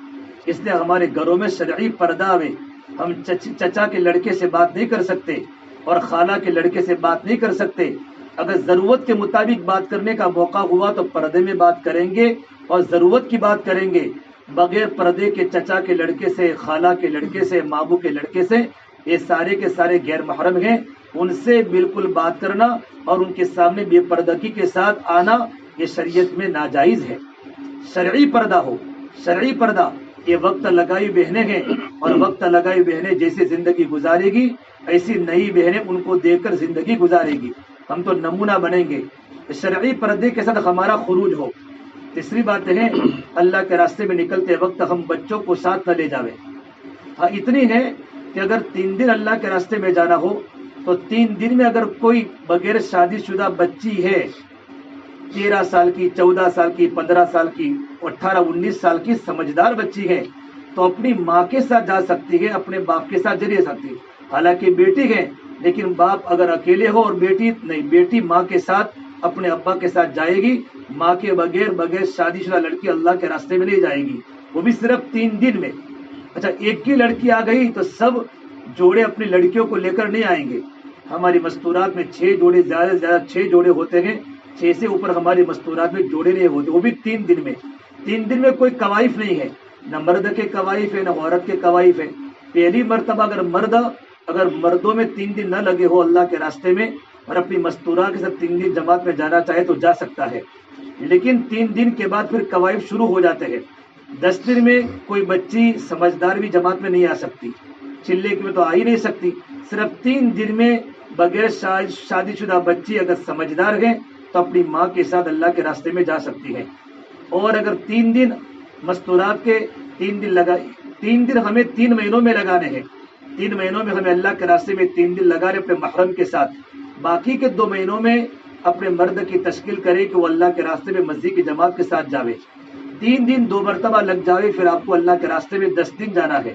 اس لیے ہمارے گھروں میں شرعی پردہ آوے۔ ہم چچا کے لڑکے سے بات نہیں کر سکتے اور خالہ کے لڑکے سے بات نہیں کر سکتے۔ اگر ضرورت کے مطابق بات کرنے کا موقع ہوا تو پردے میں بات کریں گے اور ضرورت کی بات کریں گے۔ بغیر پردے کے چچا کے لڑکے سے، خالہ کے لڑکے سے، ماموں کے لڑکے سے، یہ سارے کے سارے غیر محرم ہیں، ان سے بالکل بات کرنا اور ان کے سامنے بے پردگی کے ساتھ آنا یہ شریعت میں ناجائز ہے۔ شرعی پردہ ہو، شرعی پردہ، یہ وقت لگائی بہنیں ہیں، اور وقت لگائی بہنیں جیسے زندگی گزارے گی ایسی نئی بہنیں ان کو دیکھ کر زندگی گزارے گی۔ ہم تو نمونہ بنیں گے۔ شرعی پردے کے ساتھ ہمارا خروج ہو۔ تیسری بات ہے اللہ کے راستے میں نکلتے وقت ہم بچوں کو ساتھ نہ لے جاوے۔ ہاں اتنی ہے کہ اگر 3 دن اللہ کے راستے میں جانا ہو تو 3 دن میں اگر کوئی بغیر شادی شدہ بچی ہے، 13 سال کی، 14 سال کی، 15 سال کی، 18 19 سال کی سمجھدار بچی ہے تو اپنی ماں کے ساتھ جا سکتی ہے، اپنے باپ کے ساتھ جا سکتی ہے۔ حالانکہ بیٹی ہے لیکن باپ اگر اکیلے ہو اور بیٹی نہیں، بیٹی ماں کے ساتھ اپنے ابا کے ساتھ جائے گی۔ ماں کے بغیر شادی شدہ لڑکی اللہ کے راستے میں نہیں جائے گی، وہ بھی صرف 3 دن میں۔ اچھا، ایک کی لڑکی آ گئی تو سب جوڑے اپنی لڑکیوں کو لے کر نہیں آئیں گے۔ ہماری مستورات میں 6 جوڑے، زیادہ سے زیادہ 6 جوڑے ہوتے ہیں، 6 سے اوپر ہماری مستورات میں جوڑے نہیں ہوتے، وہ بھی 3 دن میں۔ 3 دن میں کوئی قوائف نہیں ہے، نہ مرد کے قوائف ہے نہ عورت کے قوائف ہے۔ پہلی مرتبہ اگر مردوں میں 3 دن نہ لگے ہو اللہ کے راستے میں اور اپنی مستورات کے ساتھ 3 دن جماعت میں جانا چاہے تو جا سکتا ہے، لیکن 3 دن کے بعد پھر قوائف شروع ہو جاتے ہیں۔ 10 دن میں کوئی بچی سمجھدار بھی جماعت میں نہیں آ سکتی، چلے میں تو آ ہی نہیں سکتی۔ صرف 3 دن میں بغیر شادی شدہ بچی اگر سمجھدار ہے تو اپنی ماں کے ساتھ اللہ کے راستے میں جا سکتی ہے۔ اور اگر 3 دن مستورات کے 3 دن ہمیں 3 مہینوں میں لگانے ہیں، 3 مہینوں میں ہمیں اللہ کے راستے میں 3 دن لگانے اپنے محرم کے ساتھ۔ باقی کے 2 مہینوں میں اپنے مرد کی تشکیل کرے کہ وہ اللہ کے راستے میں مسجد کی جماعت کے ساتھ جاوے۔ 3 دن 2 مرتبہ لگ جاوے، پھر آپ کو اللہ کے راستے میں 10 دن جانا ہے۔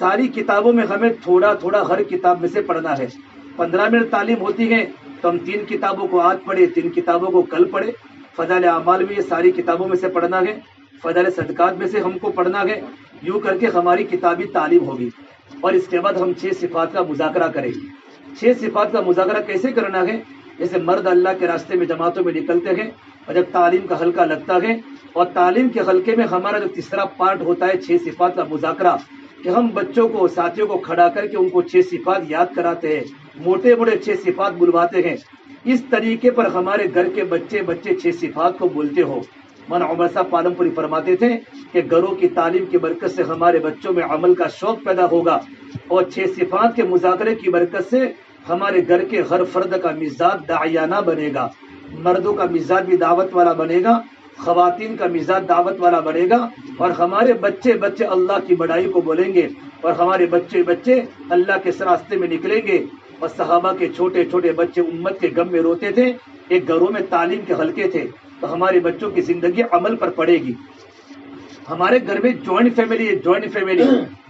ساری کتابوں میں ہمیں تھوڑا تھوڑا ہر کتاب میں سے پڑھنا ہے. 15 منٹ تعلیم ہوتی ہے تو ہم 3 کتابوں کو آج پڑھے، 3 کتابوں کو کل پڑھے. فضائل اعمال میں یہ ساری کتابوں میں سے پڑھنا ہے، فضائل صدقات میں سے ہم کو پڑھنا ہے. یوں کر کے ہماری کتابی تعلیم ہوگی. اور اس کے بعد ہم 6 صفات کا مذاکرہ کریں. 6 صفات کا مذاکرہ کیسے کرنا ہے؟ جیسے مرد اللہ کے راستے میں جماعتوں میں نکلتے ہیں اور جب تعلیم کا حلقہ لگتا ہے اور تعلیم کے حلقے میں ہمارا جو تیسرا پارٹ ہوتا ہے 6 صفات کا مذاکرہ، کہ ہم بچوں کو، ساتھیوں کو کھڑا کر کے ان کو 6 صفات یاد کراتے ہیں، موٹے موٹے 6 صفات بلواتے ہیں. اس طریقے پر ہمارے گھر کے بچے 6 صفات کو بولتے ہو. مولانا عمر صاحب پالم پوری فرماتے تھے کہ گھروں کی تعلیم کی برکت سے ہمارے بچوں میں عمل کا شوق پیدا ہوگا اور 6 صفات کے مذاکرے کی برکت سے ہمارے گھر کے ہر فرد کا مزاج داعیانہ بنے گا. مردوں کا مزاج بھی دعوت والا بنے گا، خواتین کا مزاج دعوت والا بنے گا، اور ہمارے بچے اللہ کی بڑائی کو بولیں گے، اور ہمارے بچے اللہ کے راستے میں نکلیں گے. اور صحابہ کے چھوٹے چھوٹے بچے امت کے غم میں روتے تھے. ایک گھروں میں تعلیم کے حلقے تھے تو ہمارے بچوں کی زندگی عمل پر پڑے گی. ہمارے گھر میں جوائنٹ فیملی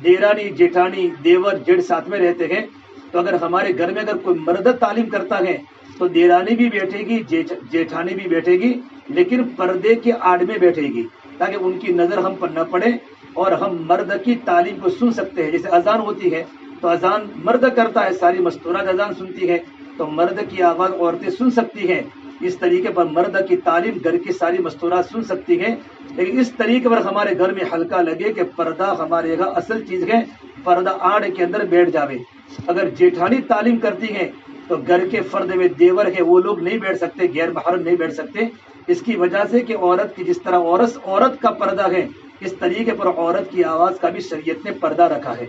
دیرانی جیٹھانی دیور جیڑ ساتھ میں رہتے ہیں. تو اگر ہمارے گھر میں اگر کوئی مرد تعلیم کرتا ہے تو دیرانی بھی بیٹھے گی، جیٹھانی بھی بیٹھے گی، لیکن پردے کے آڑ میں بیٹھے گی تاکہ ان کی نظر ہم پر نہ پڑے اور ہم مرد کی تعلیم کو سن سکتے ہیں. جیسے اذان ہوتی ہے تو اذان مرد کرتا ہے، ساری مستورات اذان سنتی ہے تو مرد کی آواز عورتیں سن سکتی ہیں. اس طریقے پر مرد کی تعلیم گھر کی ساری مستورات سن سکتی ہیں. لیکن اس طریقے پر ہمارے گھر میں حلقہ لگے کہ پردہ ہمارے گھر اصل چیز ہے، پردہ آڑ کے اندر بیٹھ جاوے. اگر جیٹھانی تعلیم کرتی ہے تو گھر کے فرد میں دیور ہے وہ لوگ نہیں بیٹھ سکتے، غیر محرم نہیں بیٹھ سکتے. اس کی وجہ سے کہ عورت کی جس طرح عورت کا پردہ ہے، اس طریقے پر عورت کی آواز کا بھی شریعت نے پردہ رکھا ہے.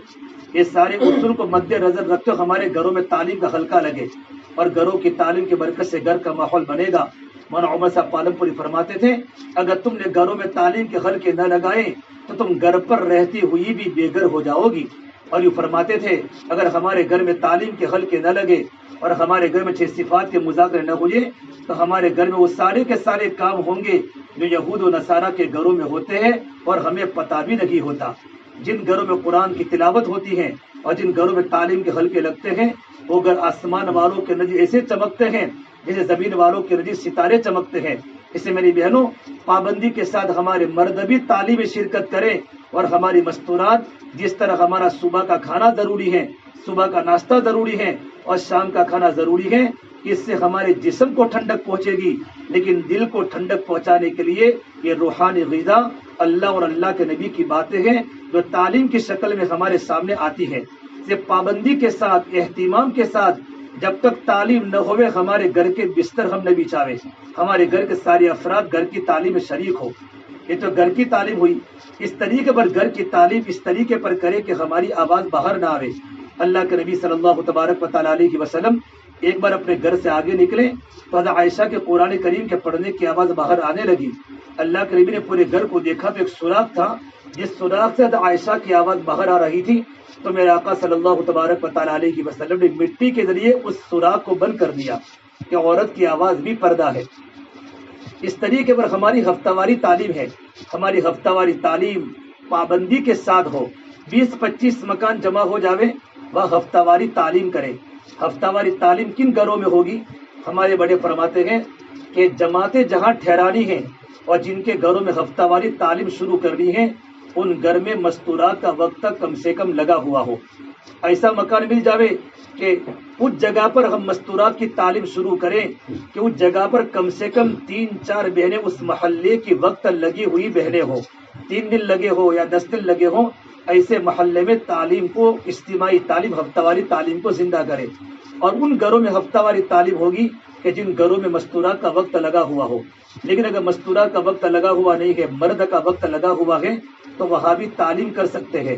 یہ سارے اصول کو مد نظر رکھتے ہمارے گھروں میں تعلیم کا حلقہ لگے اور گھروں کی تعلیم کی برکت سے گھر کا ماحول بنے گا. مولانا عمر صاحب پالم پوری فرماتے تھے اگر تم نے گھروں میں تعلیم کے حلقے نہ لگائے تو تم گھر پر رہتی ہوئی بھی بے گھر ہو جاؤ گی. اور یہ فرماتے تھے اگر ہمارے گھر میں تعلیم کے حلقے نہ لگے اور ہمارے گھر میں 6 صفات کے مذاکرے نہ ہوئے تو ہمارے گھر میں وہ سارے کے سارے کام ہوں گے جو یہود و نصارہ کے گھروں میں ہوتے ہیں اور ہمیں پتہ بھی نہیں ہوتا. جن گھروں میں قرآن کی تلاوت ہوتی ہے اور جن گھروں میں تعلیم کے حلقے لگتے ہیں وہ گھر آسمان والوں کے نظر ایسے چمکتے ہیں جیسے زمین والوں کے نظر ستارے چمکتے ہیں. اس سے میری بہنوں پابندی کے ساتھ ہمارے مرد بھی تعلیم میں شرکت کریں اور ہماری مستورات جس طرح ہمارا صبح کا کھانا ضروری ہے، صبح کا ناشتہ ضروری ہے اور شام کا کھانا ضروری ہے، اس سے ہمارے جسم کو ٹھنڈک پہنچے گی، لیکن دل کو ٹھنڈک پہنچانے کے لیے یہ روحانی غذا اللہ اور اللہ کے نبی کی باتیں ہیں جو تعلیم کی شکل میں ہمارے سامنے آتی ہے. پابندی کے ساتھ اہتمام کے ساتھ جب تک تعلیم نہ ہوئے ہمارے گھر کے بستر ہم نہ بچھاوے، ہمارے گھر کے سارے افراد گھر کی تعلیم میں شریک ہو. یہ تو گھر کی تعلیم ہوئی. اس طریقے پر گھر کی تعلیم اس طریقے پر کرے کہ ہماری آواز باہر نہ آوے. اللہ کے نبی صلی اللہ تبارک و تعالیٰ علیہ وسلم ایک بار اپنے گھر سے آگے نکلے تو حضرت عائشہ کے قرآن کریم کے پڑھنے کی آواز باہر آنے لگی. اللہ کے نبی نے پورے گھر کو دیکھا تو ایک سوراخ تھا، جس سوراخ سے حضرت عائشہ کی آواز باہر آ رہی تھی تو میرے آقا صلی اللہ تبارک و تعالیٰ علیہ وسلم نے مٹی کے ذریعے اس سوراخ کو بند کر دیا کہ عورت کی آواز بھی پردہ ہے. اس طریقے پر ہماری ہفتہ واری تعلیم ہے. ہماری ہفتہ واری تعلیم پابندی کے ساتھ ہو. 20-25 مکان جمع ہو جاوے وہ ہفتہ واری تعلیم کرے. ہفتہ واری تعلیم کن گھروں میں ہوگی؟ ہمارے بڑے فرماتے ہیں کہ جماعتیں جہاں ٹھہرانی ہیں اور جن کے گھروں میں ہفتہ واری تعلیم شروع کرنی ہے ان گھر میں مستورات کا وقت کم سے کم لگا ہوا ہو. ایسا مکان مل جاوے کہ اس جگہ پر ہم مستورات کی تعلیم شروع کریں کہ اس جگہ پر کم سے کم 3-4 بہنیں اس محلے کی وقت لگی ہوئی بہنیں ہو، 3 دن لگے ہو یا 10 دن لگے ہوں. ایسے محلے میں تعلیم کو، اجتماعی تعلیم، ہفتہ واری تعلیم کو زندہ کرے. اور ان گھروں میں ہفتہ واری تعلیم ہوگی کہ جن گھروں میں مستورات کا وقت لگا ہوا ہو. لیکن اگر مستورات کا وقت لگا ہوا نہیں ہے، مرد کا وقت لگا ہوا ہے تو وہاں بھی تعلیم کر سکتے ہیں.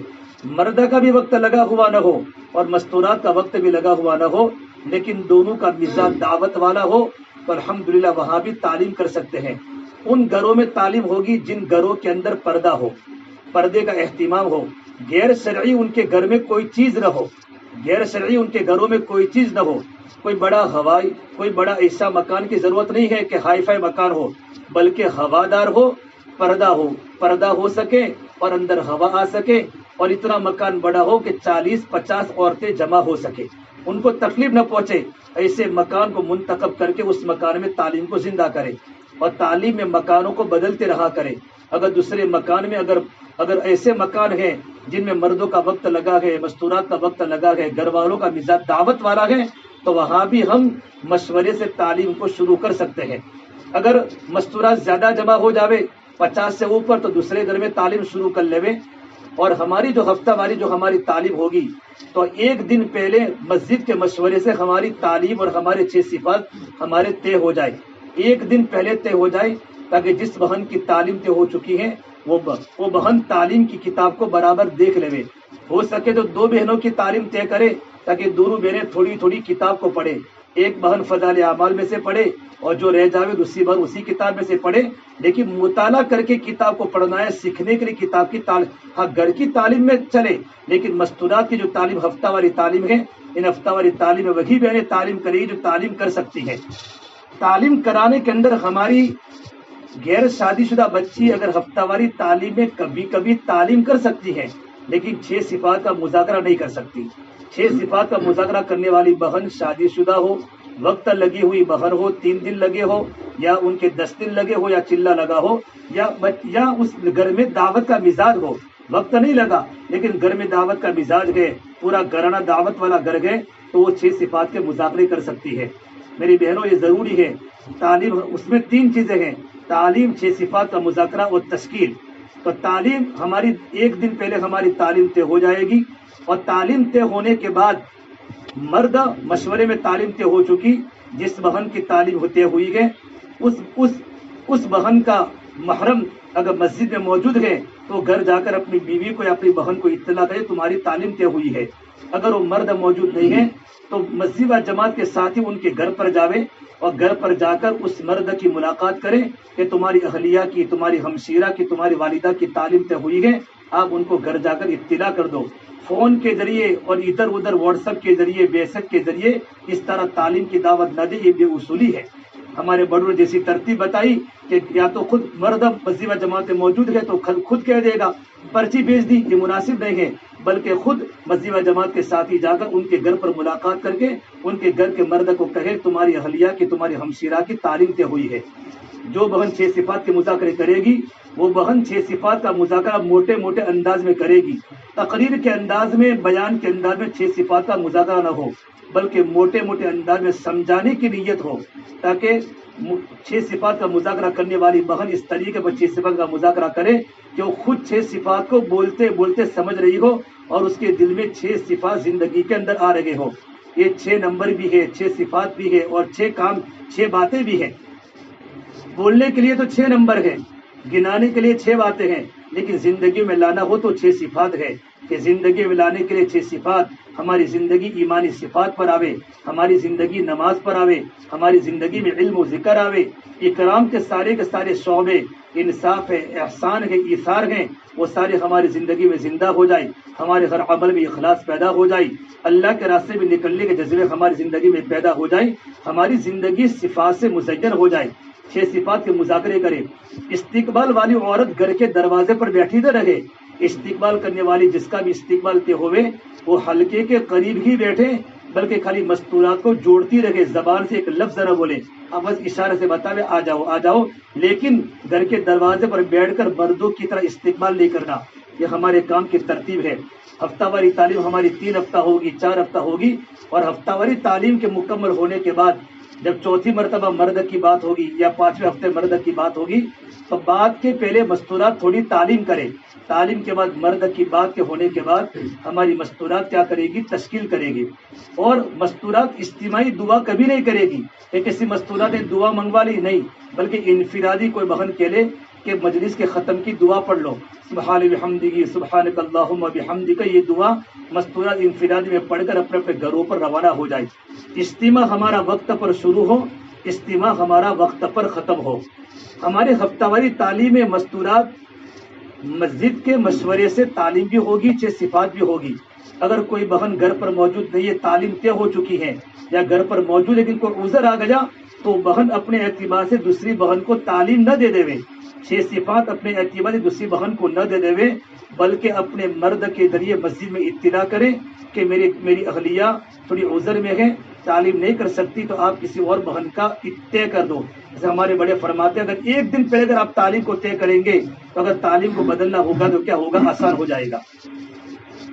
مرد کا بھی وقت لگا ہوا نہ ہو اور مستورات کا وقت بھی لگا ہوا نہ ہو، لیکن دونوں کا مزاج دعوت والا ہو تو الحمدللہ وہاں بھی تعلیم کر سکتے ہیں. ان گھروں میں تعلیم ہوگی جن گھروں کے اندر پردہ ہو، پردے کا اہتمام ہو. غیر شرعی ان کے گھر میں کوئی چیز نہ ہو، غیر شرعی ان کے گھروں میں کوئی چیز نہ ہو. کوئی بڑا ایسا مکان کی ضرورت نہیں ہے کہ ہائی فائی مکان ہو، بلکہ ہوادار ہو، پردہ ہو سکے اور اندر ہوا آ سکے. اور اتنا مکان بڑا ہو کہ 40-50 عورتیں جمع ہو سکے، ان کو تکلیف نہ پہنچے، ایسے مکان کو منتخب کر کے اس مکان میں تعلیم کو زندہ کرے اور تعلیم میں مکانوں کو بدلتے رہا کرے۔ اگر دوسرے مکان میں اگر ایسے مکان ہیں جن میں مردوں کا وقت لگا ہے، مستورات کا وقت لگا ہے، گھر والوں کا مزاج دعوت والا ہے، تو وہاں بھی ہم مشورے سے تعلیم کو شروع کر سکتے ہیں۔ اگر مستورات زیادہ جمع ہو جاوے 50 سے اوپر تو دوسرے گھر میں تعلیم شروع کر لے، اور ہماری جو ہفتہ واری جو ہماری تعلیم ہوگی تو ایک دن پہلے مسجد کے مشورے سے ہماری تعلیم اور ہمارے 6 صفات ہمارے طے ہو جائے، ایک دن پہلے طے ہو جائے، تاکہ جس بہن کی تعلیم طے ہو چکی ہے وہ بہن تعلیم کی کتاب کو برابر دیکھ لے، ہو سکے تو 2 بہنوں کی تعلیم طے کرے تاکہ دونوں بہنیں تھوڑی تھوڑی کتاب کو پڑھے، ایک بہن فضائل اعمال میں سے پڑھے اور جو رہ جاوے دوسری بہن اسی کتاب میں سے پڑھے، لیکن مطالعہ کر کے کتاب کو پڑھنا ہے، سیکھنے کے لیے کتاب کی تعلیم، ہاں گھر کی تعلیم میں چلے، لیکن مستورات کی جو تعلیم ہفتہ واری تعلیم ہے، ان ہفتہ واری تعلیم میں وہی بہنیں تعلیم کرے گی جو تعلیم کر سکتی ہے۔ تعلیم کرانے کے اندر ہماری غیر شادی شدہ بچی اگر ہفتہ واری تعلیم میں کبھی کبھی تعلیم کر سکتی ہے، لیکن 6 صفات کا مذاکرہ نہیں کر سکتی۔ 6 صفات کا مذاکرہ کرنے والی بہن شادی شدہ ہو، وقت لگی ہوئی بہن ہو، 3 دن لگے ہو یا ان کے 10 دن لگے ہو یا چلہ لگا ہو، یا اس گھر میں دعوت کا مزاج ہو، وقت نہیں لگا لیکن گھر میں دعوت کا مزاج ہے، پورا گھرانہ دعوت والا گھر ہے، تو وہ 6 صفات کے مذاکرے کر سکتی ہے۔ میری بہنوں یہ ضروری ہے، تعلیم اس میں 3 چیزیں ہیں، تعلیم، 6 صفات کا مذاکرہ اور تشکیل۔ تو تعلیم ہماری ایک دن پہلے ہماری تعلیم طے ہو جائے گی، اور تعلیم طے ہونے کے بعد مرد مشورے میں تعلیم طے ہو چکی، جس بہن کی تعلیم ہوتے ہوئی ہے اس بہن کا محرم اگر مسجد میں موجود ہے تو گھر جا کر اپنی بیوی کو یا اپنی بہن کو اطلاع کرے تمہاری تعلیم طے ہوئی ہے۔ اگر وہ مرد موجود نہیں ہے تو مسجد و جماعت کے ساتھ ہی ان کے گھر پر جاوے اور گھر پر جا کر اس مرد کی ملاقات کرے کہ تمہاری اہلیہ کی، تمہاری ہمشیرہ کی، تمہاری والدہ کی تعلیم طے ہوئی ہے، آپ ان کو گھر جا کر اطلاع کر دو۔ فون کے ذریعے اور ادھر ادھر واٹس ایپ کے ذریعے، بیسک کے ذریعے اس طرح تعلیم کی دعوت نہ دے، یہ بے اصولی ہے۔ ہمارے بڑوں نے جیسی ترتیب بتائی کہ یا تو خود مرد مسجد و جماعت میں موجود ہے تو خود کہہ دے گا، پرچی بھیج دی، یہ مناسب نہیں ہے، بلکہ خود مسجد و جماعت کے ساتھ ہی جا کر ان کے گھر پر ملاقات کر کے ان کے گھر کے مرد کو کہے تمہاری اہلیہ کی، تمہاری ہمشیرہ کی تعلیم طے ہوئی ہے۔ جو بہن 6 صفات کے مذاکرے کرے گی وہ بہن 6 صفات کا مذاکرہ موٹے موٹے انداز میں کرے گی، تقریر کے انداز میں، بیان کے انداز میں 6 صفات کا مذاکرہ نہ ہو، بلکہ موٹے موٹے انداز میں سمجھانے کی نیت ہو، تاکہ 6 صفات کا مذاکرہ کرنے والی بہن اس طریقے پر 6 صفات کا مذاکرہ کرے کہ وہ خود 6 صفات کو بولتے بولتے سمجھ رہی ہو اور اس کے دل میں 6 صفات زندگی کے اندر آ رہے ہو۔ یہ 6 نمبر بھی ہے، 6 صفات بھی ہے اور 6 کام، 6 باتیں بھی ہیں۔ بولنے کے لیے تو 6 نمبر ہے، گنانے کے لیے 6 باتیں ہیں، لیکن زندگی میں لانا ہو تو 6 صفات ہے کہ زندگی میں لانے کے لیے 6 صفات، ہماری زندگی ایمانی صفات پر آوے، ہماری زندگی نماز پر آوے، ہماری زندگی میں علم و ذکر آوے، اکرام کے سارے شعبے، انصاف ہے، احسان ہے، ایثار ہیں، وہ سارے ہماری زندگی میں زندہ ہو جائے، ہمارے ہر عمل میں اخلاص پیدا ہو جائے، اللہ کے راستے میں نکلنے کے جذبے ہماری زندگی میں پیدا ہو جائے، ہماری زندگی صفات سے مزین ہو جائے۔ 6 صفات کے مذاکرے کرے۔ استقبال والی عورت گھر کے دروازے پر بیٹھی نہ رہے، استقبال کرنے والی جس کا بھی استقبال طے ہوئے وہ حلقے کے قریب ہی بیٹھے، بلکہ خالی مستورات کو جوڑتی رہے، زبان سے ایک لفظ نہ بولے، اب بس اشارے سے بتاوے آ جاؤ آ جاؤ، لیکن گھر کے دروازے پر بیٹھ کر مردوں کی طرح استقبال نہیں کرنا۔ یہ ہمارے کام کی ترتیب ہے۔ ہفتہ واری تعلیم ہماری 3 ہفتہ ہوگی، 4 ہفتہ ہوگی، اور ہفتہ واری تعلیم کے مکمل ہونے کے بعد جب 4تھی مرتبہ مرد کی بات ہوگی یا 5ویں ہفتے مرد کی بات ہوگی تو بات کے پہلے مستورات تھوڑی تعلیم کرے، تعلیم کے بعد مرد کی بات کے ہونے کے بعد ہماری مستورات کیا کرے گی؟ تشکیل کرے گی، اور مستورات اجتماعی دعا کبھی نہیں کرے گی کہ کسی مستورات نے دعا منگوا لی، نہیں، بلکہ انفرادی کوئی بہن کہہ لے کہ مجلس کے ختم کی دعا پڑھ لو، سبحان بحمدہ سبحانک اللہم بحمدک، یہ دعا مستورات انفرادی میں پڑھ کر اپنے اپنے گھروں پر روانہ ہو جائے۔ اجتماع ہمارا وقت پر شروع ہو، اجتماع ہمارا وقت پر ختم ہو۔ ہمارے ہفتہ واری تعلیم میں مستورات مسجد کے مشورے سے تعلیم بھی ہوگی، 6 صفات بھی ہوگی، اگر کوئی بہن گھر پر موجود نہیں ہے، تعلیم طے ہو چکی ہے، یا گھر پر موجود لیکن کوئی عذر آ گیا، تو بہن اپنے اعتبار سے دوسری بہن کو تعلیم نہ دے دے، 6 صفات اپنے اعتبار سے دوسری بہن کو نہ دے دے، بلکہ اپنے مرد کے ذریعے مسجد میں اطلاع کرے کہ میری اہلیہ تھوڑی عذر میں ہے، تعلیم نہیں کر سکتی، تو آپ کسی اور بہن کا طے کر دو۔ جیسے ہمارے بڑے فرماتے ہیں، اگر ایک دن پہلے اگر آپ تعلیم کو طے کریں گے تو اگر تعلیم کو بدلنا ہوگا تو کیا ہوگا، آسان ہو جائے گا۔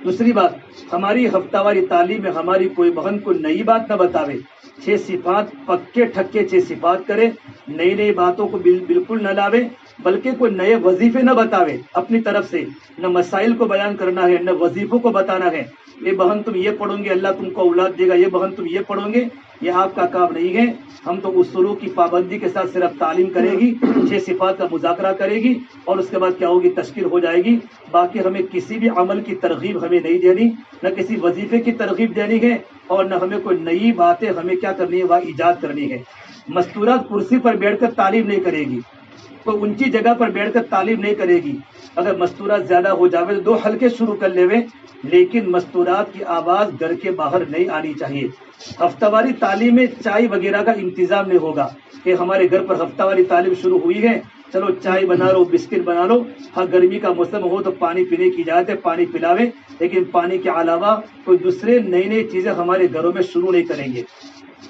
دوسری بات، ہماری ہفتہ واری تعلیم میں ہماری کوئی بہن کو نئی بات نہ بتاوے، 6 صفات پکے ٹھکے 6 صفات کرے، نئی باتوں کو بالکل نہ لاوے، بلکہ کوئی نئے وظیفے نہ بتاوے اپنی طرف سے، نہ مسائل کو بیان کرنا ہے، نہ وظیفوں کو بتانا ہے، یہ بہن تم یہ پڑھو گے اللہ تم کو اولاد دے گا، یہ بہن تم یہ پڑھو گے، یہ آپ کا کام نہیں ہے۔ ہم تو اصولوں کی پابندی کے ساتھ صرف تعلیم کرے گی، 6 صفات کا مذاکرہ کرے گی، اور اس کے بعد کیا ہوگی، تشکیل ہو جائے گی۔ باقی ہمیں کسی بھی عمل کی ترغیب ہمیں نہیں دینی، نہ کسی وظیفے کی ترغیب دینی ہے، اور نہ ہمیں کوئی نئی باتیں ہمیں کیا کرنی ہے، وہ ایجاد کرنی ہے۔ مستورات کرسی پر بیٹھ کر تعلیم نہیں کرے گی، کوئی اونچی جگہ پر بیٹھ کر تعلیم نہیں کرے گی۔ اگر مستورات زیادہ ہو جاوے تو 2 حلقے شروع کر لے، لیکن مستورات کی آواز گھر کے باہر نہیں آنی چاہیے۔ ہفتہ واری تعلیم میں چائے وغیرہ کا انتظام نہیں ہوگا کہ ہمارے گھر پر ہفتہ واری تعلیم شروع ہوئی ہے، چلو چائے بنا لو، بسکٹ بنا لو، ہاں گرمی کا موسم ہو تو پانی پینے کی اجازت ہے، پانی پلاوے، لیکن پانی کے علاوہ کوئی دوسرے نئی چیزیں ہمارے گھروں میں شروع نہیں کریں گے۔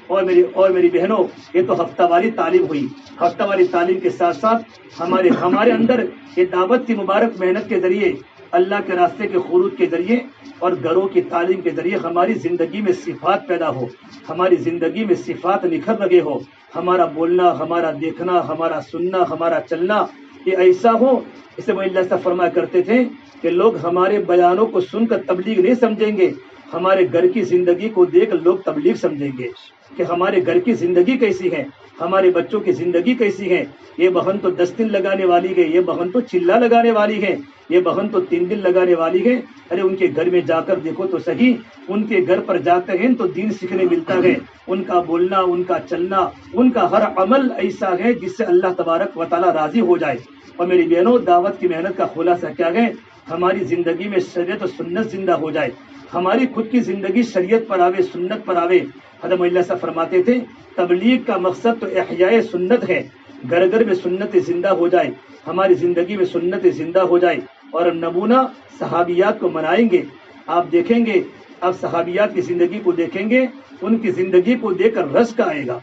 اور میری بہنوں، یہ تو ہفتہ واری تعلیم ہوئی۔ ہفتہ واری تعلیم کے ساتھ ساتھ ہمارے اندر یہ دعوت کی مبارک محنت کے ذریعے، اللہ کے راستے کے خروج کے ذریعے، اور گھروں کی تعلیم کے ذریعے ہماری زندگی میں صفات پیدا ہو، ہماری زندگی میں صفات نکھر لگے ہو، ہمارا بولنا، ہمارا دیکھنا، ہمارا سننا، ہمارا چلنا یہ ایسا ہو۔ اسے وہ اللہ سے فرمایا کرتے تھے کہ لوگ ہمارے بیانوں کو سن کر تبلیغ نہیں سمجھیں گے، ہمارے گھر کی زندگی کو دیکھ لوگ تبلیغ سمجھیں گے کہ ہمارے گھر کی زندگی کیسی ہے، ہمارے بچوں کی زندگی کیسی ہے۔ یہ بہن تو 10 دن لگانے والی ہے، یہ بہن تو چلا لگانے والی ہے، یہ بہن تو 3 دن لگانے والی ہے۔ ارے ان کے گھر میں جا کر دیکھو تو صحیح، ان کے گھر پر جاتے ہیں تو دین سیکھنے ملتا ہے، ان کا بولنا، ان کا چلنا، ان کا ہر عمل ایسا ہے جس سے اللہ تبارک و تعالی راضی ہو جائے۔ اور میری بہنوں، دعوت کی محنت کا خلاصہ کیا ہے، ہماری زندگی میں شریعت و سنت زندہ ہو جائے، ہماری خود کی زندگی شریعت پر آوے، سنت پر آوے۔ حضرت اللہ صاحب فرماتے تھے، تبلیغ کا مقصد تو احیاء سنت ہے، گھر گھر میں سنت زندہ ہو جائے، ہماری زندگی میں سنت زندہ ہو جائے، اور نمونہ صحابیات کو منائیں گے۔ آپ دیکھیں گے، آپ صحابیات کی زندگی کو دیکھیں گے، ان کی زندگی کو دیکھ کر رشک آئے گا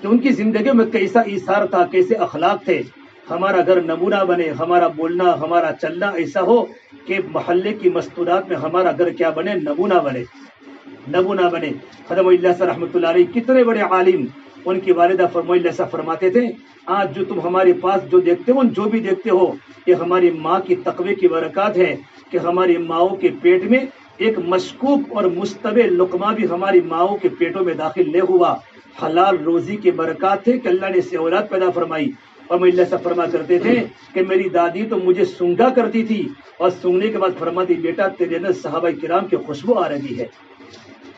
کہ ان کی زندگی میں کیسا ایثار تھا، کیسے اخلاق تھے۔ ہمارا گھر نمونہ بنے، ہمارا بولنا، ہمارا چلنا ایسا ہو کہ محلے کی مستورات میں ہمارا گھر کیا بنے، نمونہ بنے، نمونہ بنے۔ حضرت اللہ صاحب رحمۃ اللہ علیہ کتنے بڑے عالم، ان کی والدہ اللہ صاحب فرماتے تھے، آج جو تم ہمارے پاس جو دیکھتے ہو، جو بھی دیکھتے ہو، یہ ہماری ماں کی تقوی کی برکات ہے کہ ہماری ماؤں کے پیٹ میں ایک مشکوک اور مشتبہ لقمہ بھی ہماری ماؤں کے پیٹوں میں داخل نہیں ہوا، حلال روزی کی برکات ہے کہ اللہ نے اسے اولاد پیدا فرمائی۔ اور اللہ صاحب فرما کرتے تھے کہ میری دادی تو مجھے سونگا کرتی تھی، اور سونگنے کے بعد فرماتی، بیٹا تیرے اندر صحابہ کرام کی خوشبو آ رہی ہے،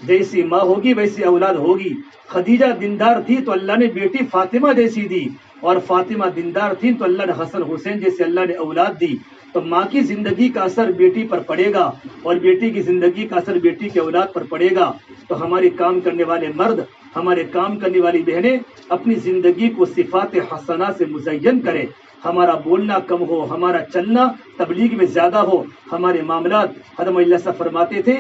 جیسی ماں ہوگی ویسی اولاد ہوگی۔ خدیجہ دیندار تھی تو اللہ نے بیٹی فاطمہ جیسی دی، اور فاطمہ دیندار تھی تو اللہ نے حسن حسین جیسے اللہ نے اولاد دی۔ تو ماں کی زندگی کا اثر بیٹی پر پڑے گا، اور بیٹی کی زندگی کا اثر بیٹی کے اولاد پر پڑے گا۔ تو ہمارے کام کرنے والے مرد، ہمارے کام کرنے والی بہنیں اپنی زندگی کو صفات حسنہ سے مزین کریں، ہمارا بولنا کم ہو، ہمارا چلنا تبلیغ میں زیادہ ہو، ہمارے معاملات، حضرت اللہ صاحب فرماتے تھے،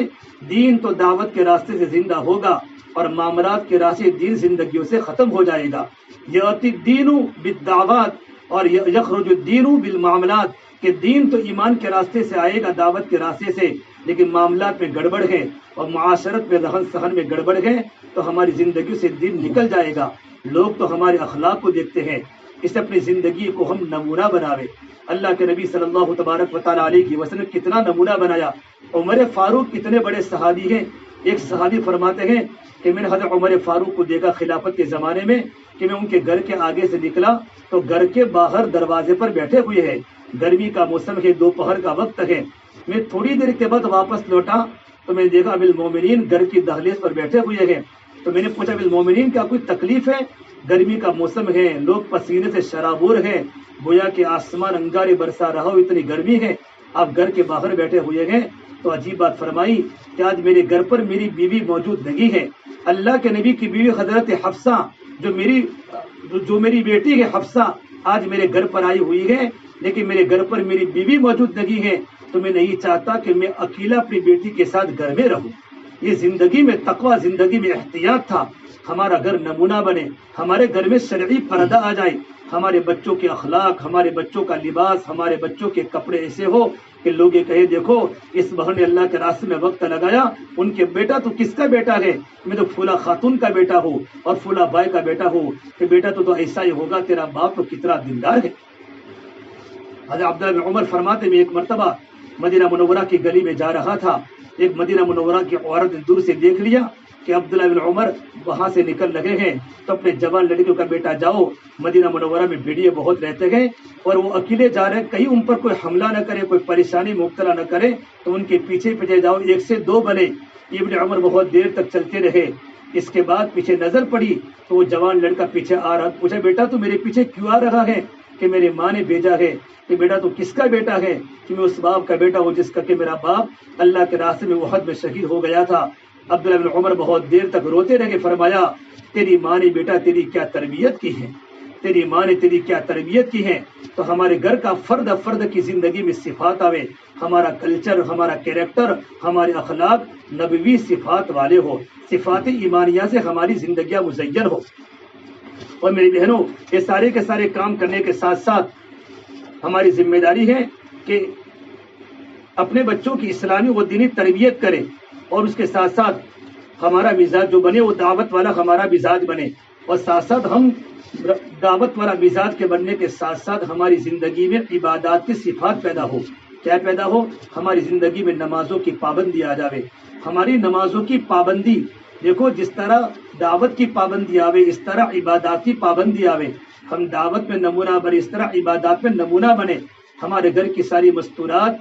دین تو دعوت کے راستے سے زندہ ہوگا، اور معاملات کے راستے دین زندگیوں سے ختم ہو جائے گا۔ یأتی الدین بالدعوات اور یخرج الدین بالمعاملات، کہ دین تو ایمان کے راستے سے آئے گا، دعوت کے راستے سے، لیکن معاملات میں گڑبڑ ہے اور معاشرت میں رہن سہن میں گڑبڑ ہے تو ہماری زندگی سے دین نکل جائے گا۔ لوگ تو ہمارے اخلاق کو دیکھتے ہیں، اس اپنی زندگی کو ہم نمونہ بناوے۔ اللہ کے نبی صلی اللہ تبارک و تعالیٰ علیہ وسلم کتنا نمونہ بنایا۔ عمر فاروق کتنے بڑے صحابی ہیں۔ ایک صحابی فرماتے ہیں کہ میں نے حضرت عمر فاروق کو دیکھا خلافت کے زمانے میں کہ میں ان کے گھر کے آگے سے نکلا تو گھر کے باہر دروازے پر بیٹھے ہوئے ہیں، گرمی کا موسم ہے، دوپہر کا وقت ہے۔ میں تھوڑی دیر کے بعد واپس لوٹا تو میں نے دیکھا امیر المومنین گھر کی دہلیز پر بیٹھے ہوئے ہیں۔ تو میں نے پوچھا امیر المومنین کیا کوئی تکلیف ہے؟ گرمی کا موسم ہے، لوگ پسینے سے شرابور ہیں، گویا کہ آسمان انگارے برسا رہا ہو، اتنی گرمی ہے، آپ گھر کے باہر بیٹھے ہوئے ہیں۔ تو عجیب بات فرمائی کہ آج میرے گھر پر میری بیوی موجود نہیں ہے. اللہ کے نبی کی بیوی حضرت حفصہ جو میری بیٹی ہے حفصہ آج میرے گھر پر آئی ہوئی ہے، لیکن میرے گھر پر میری بیوی موجود نہیں ہے. تو میں نہیں چاہتا کہ میں اکیلا اپنی بیٹی کے ساتھ گھر میں رہوں. یہ زندگی میں تقوی، زندگی میں احتیاط تھا. ہمارا گھر نمونہ بنے، ہمارے گھر میں شرعی پردہ آ جائے، ہمارے بچوں کے اخلاق، ہمارے بچوں کا لباس، ہمارے بچوں کے کپڑے ایسے ہو کہ لوگ یہ کہے دیکھو اس بہن نے اللہ کے راستے میں وقت لگایا، ان کے بیٹا تو کس کا بیٹا ہے؟ میں تو فلاں خاتون کا بیٹا ہوں اور فلاں بھائی کا بیٹا ہوں. کہ بیٹا تو ایسا ہی ہوگا، تیرا باپ تو کتنا دیندار ہے. حضرت عبداللہ بن عمر فرماتے میں ایک مرتبہ مدینہ منورہ کی گلی میں جا رہا تھا. ایک مدینہ منورہ کی عورت نے دور سے دیکھ لیا کہ عبداللہ بن عمر وہاں سے نکل لگے ہیں، تو اپنے جوان لڑکیوں کا بیٹا جاؤ، مدینہ منورہ میں بھیڑیے بہت رہتے ہیں اور وہ اکیلے جا رہے، کہیں ان پر کوئی حملہ نہ کرے، کوئی پریشانی مبتلا نہ کرے، تو ان کے پیچھے پیچھے جاؤ، 1 سے 2 بلے. ابن عمر بہت دیر تک چلتے رہے. اس کے بعد پیچھے نظر پڑی تو وہ جوان لڑکا پیچھے آ رہا. پوچھا بیٹا تو میرے پیچھے کیوں آ رہا ہے؟ کہ میرے ماں نے بھیجا ہے. کہ بیٹا تو کس کا بیٹا ہے؟ کہ میں اس باپ کا بیٹا ہوں جس کا کہ میرا باپ اللہ کے راستے میں احد میں شہید ہو گیا تھا. عبداللہ بن عمر بہت دیر تک روتے رہے. فرمایا تیری ماں نے بیٹا تیری کیا تربیت کی ہے، تیری ماں نے تیری کیا تربیت کی ہے. تو ہمارے گھر کا فرد کی زندگی میں صفات آوے، ہمارا کلچر، ہمارا کیریکٹر، ہمارے اخلاق نبوی صفات والے ہو، صفات ایمانیہ سے ہماری زندگیاں مزین ہو. اور میری بہنوں، یہ سارے کے سارے کام کرنے کے ساتھ ساتھ ہماری ذمہ داری ہے کہ اپنے بچوں کی اسلامی و دینی تربیت کریں، اور اس کے ساتھ ساتھ ہمارا مزاج جو بنے وہ دعوت والا ہمارا مزاج بنے. اور ساتھ ساتھ ہم دعوت والا مزاج کے بننے کے ساتھ ساتھ ہماری زندگی میں عبادات کی صفات پیدا ہو. کیا پیدا ہو؟ ہماری زندگی میں نمازوں کی پابندی آ جاوے. ہماری نمازوں کی پابندی، دیکھو جس طرح دعوت کی پابندی آوے اس طرح عبادات کی پابندی آوے. ہم دعوت میں نمونہ بنے اس طرح عبادات میں نمونہ بنے. ہمارے گھر کی ساری مستورات،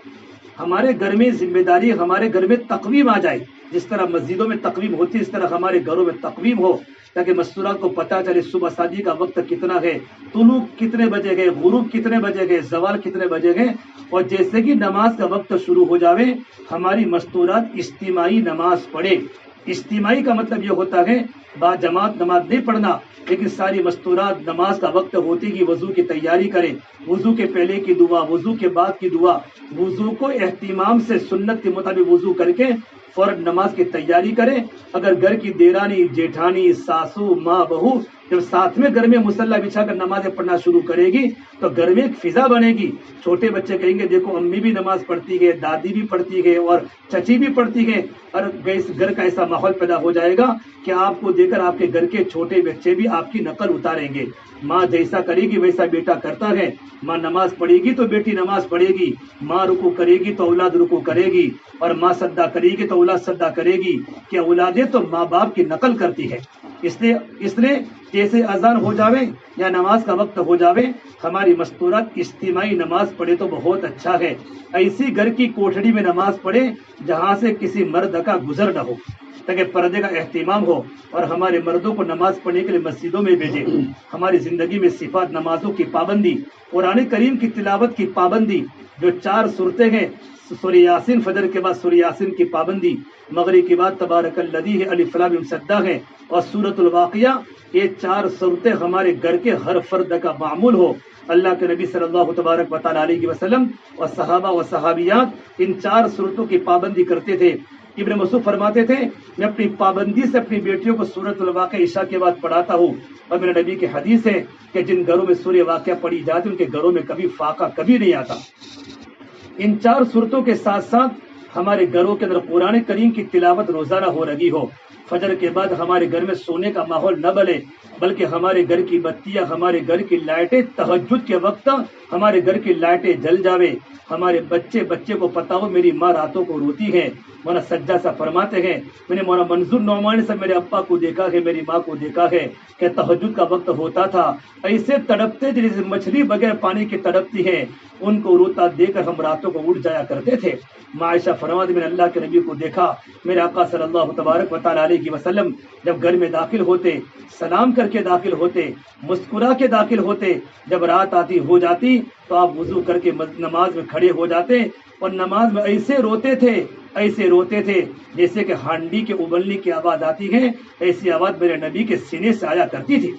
ہمارے گھر میں ذمہ داری، ہمارے گھر میں تقویم آ جائے. جس طرح مسجدوں میں تقویم ہوتی ہے اس طرح ہمارے گھروں میں تقویم ہو، تاکہ مستورات کو پتہ چلے صبح شادی کا وقت کتنا ہے، طلوع کتنے بجے گئے، غروب کتنے بجے گئے، زوال کتنے بجے گئے. اور جیسے کہ نماز کا وقت شروع ہو جاوے ہماری مستورات اجتماعی نماز پڑھے. اجتماعی کا مطلب یہ ہوتا ہے با جماعت نماز نہیں پڑھنا، لیکن ساری مستورات نماز کا وقت ہوتی کہ وضو کی تیاری کریں. وضو کے پہلے کی دعا، وضو کے بعد کی دعا، وضو کو اہتمام سے سنت کے مطابق وضو کر کے فوراً نماز کی تیاری کریں. اگر گھر کی دیرانی، جیٹھانی، ساسو، ماں، بہو جب ساتھ میں گھر میں مصلی بچھا کر نمازیں پڑھنا شروع کرے گی تو گھر میں ایک فضا بنے گی. چھوٹے بچے کہیں گے دیکھو امی بھی نماز پڑھتی ہے، دادی بھی پڑھتی ہے اور چچی بھی پڑھتی ہے. اور گھر کا ایسا ماحول پیدا ہو جائے گا کہ آپ کو دیکھ کر آپ کے گھر کے چھوٹے بچے بھی آپ کی نقل اتاریں گے. ماں جیسا کرے گی ویسا بیٹا کرتا ہے. ماں نماز پڑھے گی تو بیٹی نماز پڑھے گی، ماں رکوع کرے گی تو اولاد رکوع کرے گی، اور ماں سجدہ کرے گی تو اولاد سجدہ کرے گی. کہ اولادیں تو ماں باپ کی نقل کرتی ہے. اس لیے جیسے اذان ہو جاوے یا نماز کا وقت ہو جاوے ہماری مستورات اجتماعی نماز پڑھے تو بہت اچھا ہے. ایسی گھر کی کوٹھڑی میں نماز پڑھے جہاں سے کسی مرد کا گزر نہ ہو، تاکہ پردے کا اہتمام ہو. اور ہمارے مردوں کو نماز پڑھنے کے لیے مسجدوں میں بھیجے. ہماری زندگی میں صفات، نمازوں کی پابندی، قرآن کریم کی تلاوت کی پابندی، جو 4 سورتیں ہیں، سورہ یاسین، فجر کے بعد سورہ یاسین کی پابندی، مغرب کے بعد تبارک الذی ہے، الف لام میم سجدہ ہے، اور سورۃ الواقعہ. یہ 4 سورتیں ہمارے گھر کے ہر فرد کا معمول ہو. اللہ کے نبی صلی اللہ تبارک و تعالی علیہ وسلم اور صحابہ و صحابیات ان 4 سورتوں کی پابندی کرتے تھے. ابن مسعود فرماتے تھے میں اپنی پابندی سے اپنی بیٹیوں کو سورۃ الواقعہ عشاء کے بعد پڑھاتا ہوں. اور میرے نبی کی حدیث ہے کہ جن گھروں میں سورہ واقعہ پڑھی جاتی ان کے گھروں میں کبھی فاقہ کبھی نہیں آتا. ان 4 سورتوں کے ساتھ ساتھ ہمارے گھروں کے اندر قرآن کریم کی تلاوت روزانہ ہو رہی ہو. فجر کے بعد ہمارے گھر میں سونے کا ماحول نہ بنے، بلکہ ہمارے گھر کی بتیاں، ہمارے گھر کی لائٹیں تہجد کے وقت ہمارے گھر کی لائٹیں جل جاوے. ہمارے بچے کو پتا ہو میری ماں راتوں کو روتی ہے. مولانا سجدہ صاحب فرماتے ہیں میں نے مولانا منظور نعمانی سے میرے ابا کو دیکھا ہے، میری ماں کو دیکھا ہے کہ تہجد کا وقت ہوتا تھا ایسے تڑپتے جیسے مچھلی بغیر پانی کی تڑپتی ہے. ان کو روتا دیکھ کر ہم راتوں کو اٹھ جایا کرتے تھے. عائشہ فرماتی میں نے اللہ کے نبی کو دیکھا، میرے آقا صلی اللہ تبارک و تعالی علیہ وسلم جب گھر میں داخل ہوتے سلام کر کے داخل ہوتے، مسکرا کے داخل ہوتے. جب رات آتی ہو جاتی تو آپ وضو کر کے نماز میں کھڑے ہو جاتے. اور نماز میں ایسے روتے تھے جیسے کہ ہانڈی کے ابلنے کی آواز آتی ہے، ایسی آواز میرے نبی کے سینے سے آیا کرتی تھی۔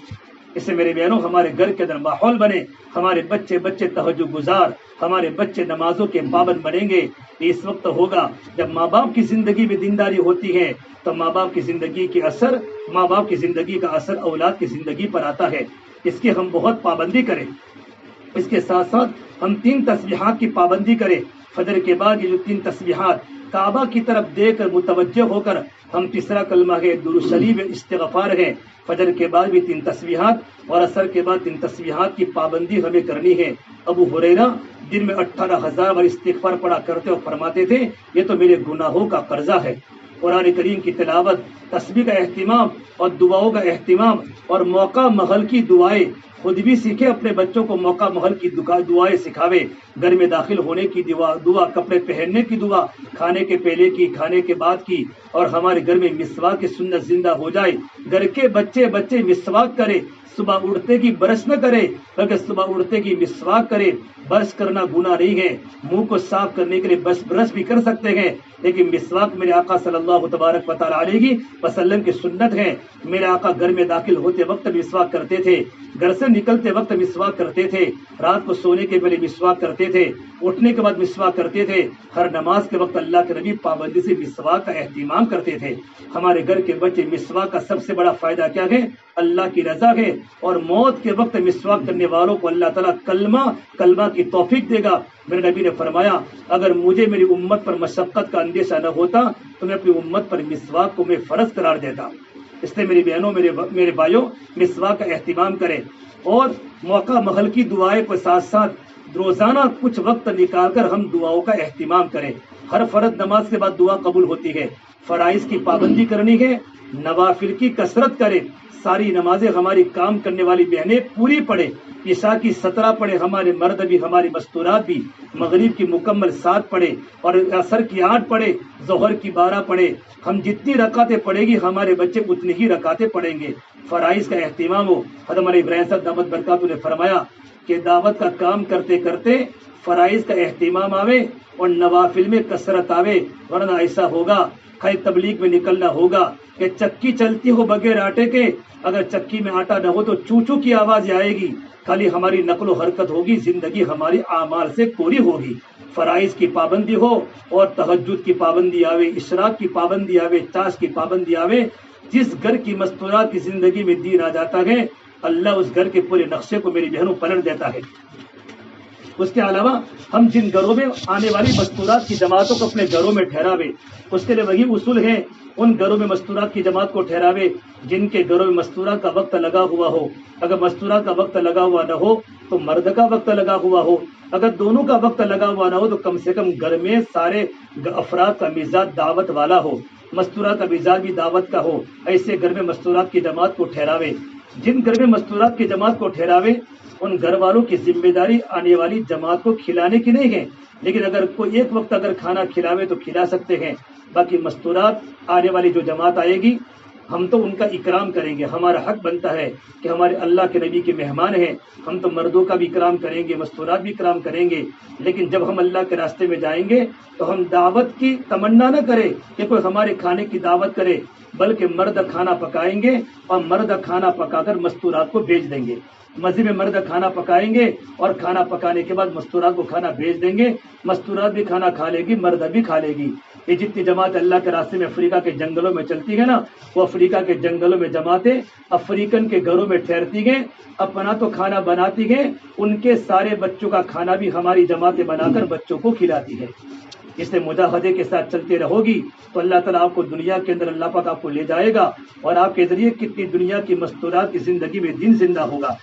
اس سے میرے بہنوں ہمارے گھر کے اندر ماحول بنے، ہمارے بچے تہجد گزار، ہمارے بچے نمازوں کے پابند بنیں گے۔ یہ اس وقت ہوگا جب ماں باپ کی زندگی میں دینداری ہوتی ہے تو ماں باپ کی زندگی کا اثر اولاد کی زندگی پر آتا ہے۔ اس کی ہم بہت پابندی کریں۔ اس کے ساتھ ساتھ ہم 3 تسبیحات کی پابندی کریں۔ فجر کے بعد یہ جو 3 تسبیحات کعبہ کی طرف دیکھ کر متوجہ ہو کر ہم تیسرا کلمہ ہے درود شریف استغفار ہے، فجر کے بعد بھی 3 تسبیحات اور عصر کے بعد 3 تسبیحات کی پابندی ہمیں کرنی ہے۔ ابو ہریرہ دن میں 18,000 بار استغفار پڑھا کرتے اور فرماتے تھے یہ تو میرے گناہوں کا قرضہ ہے۔ قرآن کریم کی تلاوت، تسبیح کا اہتمام اور دعاؤں کا اہتمام اور موقع محل کی دعائیں خود بھی سیکھے، اپنے بچوں کو موقع محل کی دعائیں سکھاوے۔ گھر میں داخل ہونے کی دعا، کپڑے پہننے کی دعا، کھانے کے پہلے کی، کھانے کے بعد کی، اور ہمارے گھر میں مسواک کی سنت زندہ ہو جائے۔ گھر کے بچے مسواک کرے، صبح اٹھتے کی برش نہ کرے بلکہ صبح اٹھتے کی مسواک کرے۔ برش کرنا گناہ نہیں ہے، منہ کو صاف کرنے کے لیے برش بھی کر سکتے ہیں، لیکن مسواک میرے آقا صلی اللہ تبارک و تعالی علیہ وسلم کی سنت ہے۔ میرے آقا گھر میں داخل ہوتے وقت مسواک کرتے تھے، گھر سے نکلتے وقت مسواک کرتے تھے، رات کو سونے کے پہلے مسواک کرتے تھے، اٹھنے کے بعد مسواک کرتے تھے۔ ہر نماز کے وقت اللہ کے نبی پابندی سے مسواک کا اہتمام کرتے تھے۔ ہمارے گھر کے بچے مسواک کا سب سے بڑا فائدہ کیا ہے؟ اللہ کی رضا ہے، اور موت کے وقت مسواک کرنے والوں کو اللہ تعالیٰ کلمہ کی توفیق دے گا۔ میرے نبی نے فرمایا اگر مجھے میری امت پر مشقت کا اندیشہ نہ ہوتا تو میں اپنی امت پر مسواک کو میں فرض قرار دیتا۔ اس لیے میری بہنوں، میرے بھائیوں، مسواک کا اہتمام کریں اور موقع محل کی دعائیں کے ساتھ ساتھ روزانہ کچھ وقت نکال کر ہم دعاؤں کا اہتمام کریں۔ ہر فرض نماز کے بعد دعا قبول ہوتی ہے، فرائض کی پابندی کرنی ہے، نوافل کی کثرت کریں۔ ساری نمازیں ہماری کام کرنے والی بہنیں پوری پڑھیں، عشاء کی 17 پڑھیں، ہمارے مرد بھی، ہماری مستورات بھی، مغرب کی مکمل 7 پڑھیں اور عصر کی 8 پڑھیں، ظہر کی 12 پڑھیں۔ ہم جتنی رکعتیں پڑھیں گی ہمارے بچے اتنی ہی رکعتیں پڑھیں گے۔ فرائض کا اہتمام ہو۔ حضرت ہمارے ابراہیم صاحب دامت برکاتہ نے فرمایا کہ دعوت کا کام کرتے کرتے فرائض کا اہتمام آوے اور نوافل میں کثرت آوے، ورنہ ایسا ہوگا خیر تبلیغ میں نکلنا ہوگا کہ چکی چلتی ہو بغیر آٹے کے، اگر چکی میں آٹا نہ ہو تو چوچو کی آواز آئے گی، خالی ہماری نقل و حرکت ہوگی، زندگی ہماری اعمال سے کوری ہوگی۔ فرائض کی پابندی ہو اور تہجد کی پابندی آوے، اشراق کی پابندی آوے، چاش کی پابندی آوے۔ جس گھر کی مستورات کی زندگی میں دین آ جاتا ہے اللہ اس گھر کے پورے نقشے کو میری بہنوں پلٹ دیتا ہے۔ اس کے علاوہ ہم جن گھروں میں آنے والی مستورات کی جماعتوں کو اپنے گھروں میں ٹھہراوے، اس کے لیے وہی اصول ہے، ان گھروں میں مستورات کی جماعت کو ٹھہراوے جن کے گھروں میں مستورات کا وقت لگا ہوا ہو۔ اگر مستورات کا وقت لگا ہوا نہ ہو تو مرد کا وقت لگا ہوا ہو، اگر دونوں کا وقت لگا ہوا نہ ہو تو کم سے کم گھر میں سارے افراد کا مزاج دعوت والا ہو، مستورات کا مزاج بھی دعوت کا ہو، ایسے گھر میں مستورات کی جماعت کو ٹھہراوے۔ جن گھر میں مستورات کی جماعت کو ٹھہراوے ان گھر والوں کی ذمہ داری آنے والی جماعت کو کھلانے کی نہیں ہے، لیکن اگر کوئی ایک وقت اگر کھانا کھلاوے تو کھلا سکتے ہیں۔ باقی مستورات آنے والی جو جماعت آئے گی ہم تو ان کا اکرام کریں گے، ہمارا حق بنتا ہے کہ ہمارے اللہ کے نبی کے مہمان ہیں، ہم تو مردوں کا بھی اکرام کریں گے، مستورات بھی اکرام کریں گے۔ لیکن جب ہم اللہ کے راستے میں جائیں گے تو ہم دعوت کی تمنا نہ کریں کہ کوئی ہمارے کھانے کی دعوت کرے، بلکہ مرد کھانا پکائیں گے اور مرد کھانا پکا کر مستورات کو بھیج دیں گے۔ مزید میں مرد کھانا پکائیں گے اور کھانا پکانے کے بعد مستورات کو کھانا بھیج دیں گے، مستورات بھی کھانا کھا لے گی، مرد بھی کھا لے گی۔ یہ جتنی جماعت اللہ کے راستے میں افریقہ کے جنگلوں میں چلتی ہے نا، وہ افریقہ کے جنگلوں میں جماعتیں افریقن کے گھروں میں ٹھہرتی گئے، اپنا تو کھانا بناتی گئے، ان کے سارے بچوں کا کھانا بھی ہماری جماعتیں بنا کر بچوں کو کھلاتی ہے۔ اس لیے مجاہدے کے ساتھ چلتے رہو گی تو اللہ تعالیٰ آپ کو دنیا کے اندر اللہ پاک آپ کو لے جائے گا اور آپ کے ذریعے کتنی دنیا کی مستورات کی زندگی میں دین زندہ ہوگا۔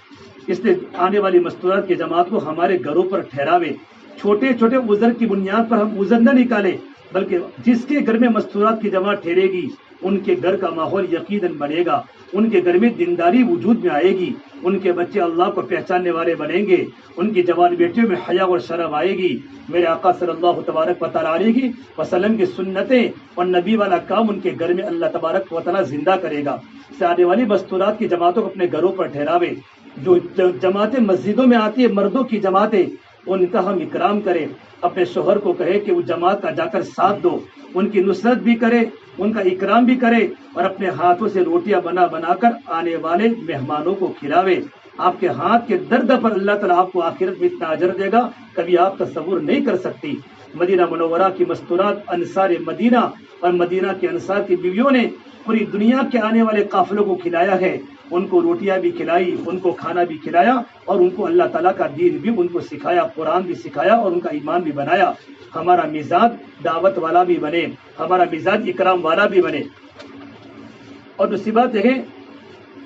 اس لیے آنے والی مستورات کی جماعت کو ہمارے گھروں پر ٹھہراوے، چھوٹے چھوٹے عذر کی بنیاد پر ہم عذر نہ نکالیں، بلکہ جس کے گھر میں مستورات کی جماعت ٹھہرے گی ان کے گھر کا ماحول یقیناً بنے گا، ان کے گھر میں دینداری وجود میں آئے گی، ان کے بچے اللہ کو پہچاننے والے بنیں گے، ان کی جوان بیٹیوں میں حیا اور شرم آئے گی۔ میرے آقا صلی اللہ تبارک و تعالی علیہ وسلم کی سنتیں اور نبی والا کام ان کے گھر میں اللہ تبارک و تعالی زندہ کرے گا۔ اس سے آنے والی مستورات کی جماعتوں کو اپنے گھروں پر ٹھہراوے۔ جو جماعتیں مسجدوں میں آتی ہے مردوں کی جماعتیں، ان کا ہم اکرام کریں، اپنے شوہر کو کہے کہ وہ جماعت کا جا کر ساتھ دو، ان کی نصرت بھی کرے، ان کا اکرام بھی کرے، اور اپنے ہاتھوں سے روٹیاں بنا بنا کر آنے والے مہمانوں کو کھلاوے۔ آپ کے ہاتھ کے درد پر اللہ تعالیٰ آپ کو آخرت میں اتنا اجر دے گا کبھی آپ تصور نہیں کر سکتی۔ مدینہ منورہ کی مستورات انصار مدینہ اور مدینہ کے انصار کی بیویوں نے پوری دنیا کے آنے والے قافلوں کو کھلایا ہے، ان کو روٹیاں بھی کھلائی، ان کو کھانا بھی کھلایا، اور ان کو اللہ تعالیٰ کا دین بھی ان کو سکھایا، قرآن بھی سکھایا، اور ان کا ایمان بھی بنایا۔ ہمارا مزاج دعوت والا بھی بنے، ہمارا مزاج اکرام والا بھی بنے۔ اور دوسری بات یہ ہے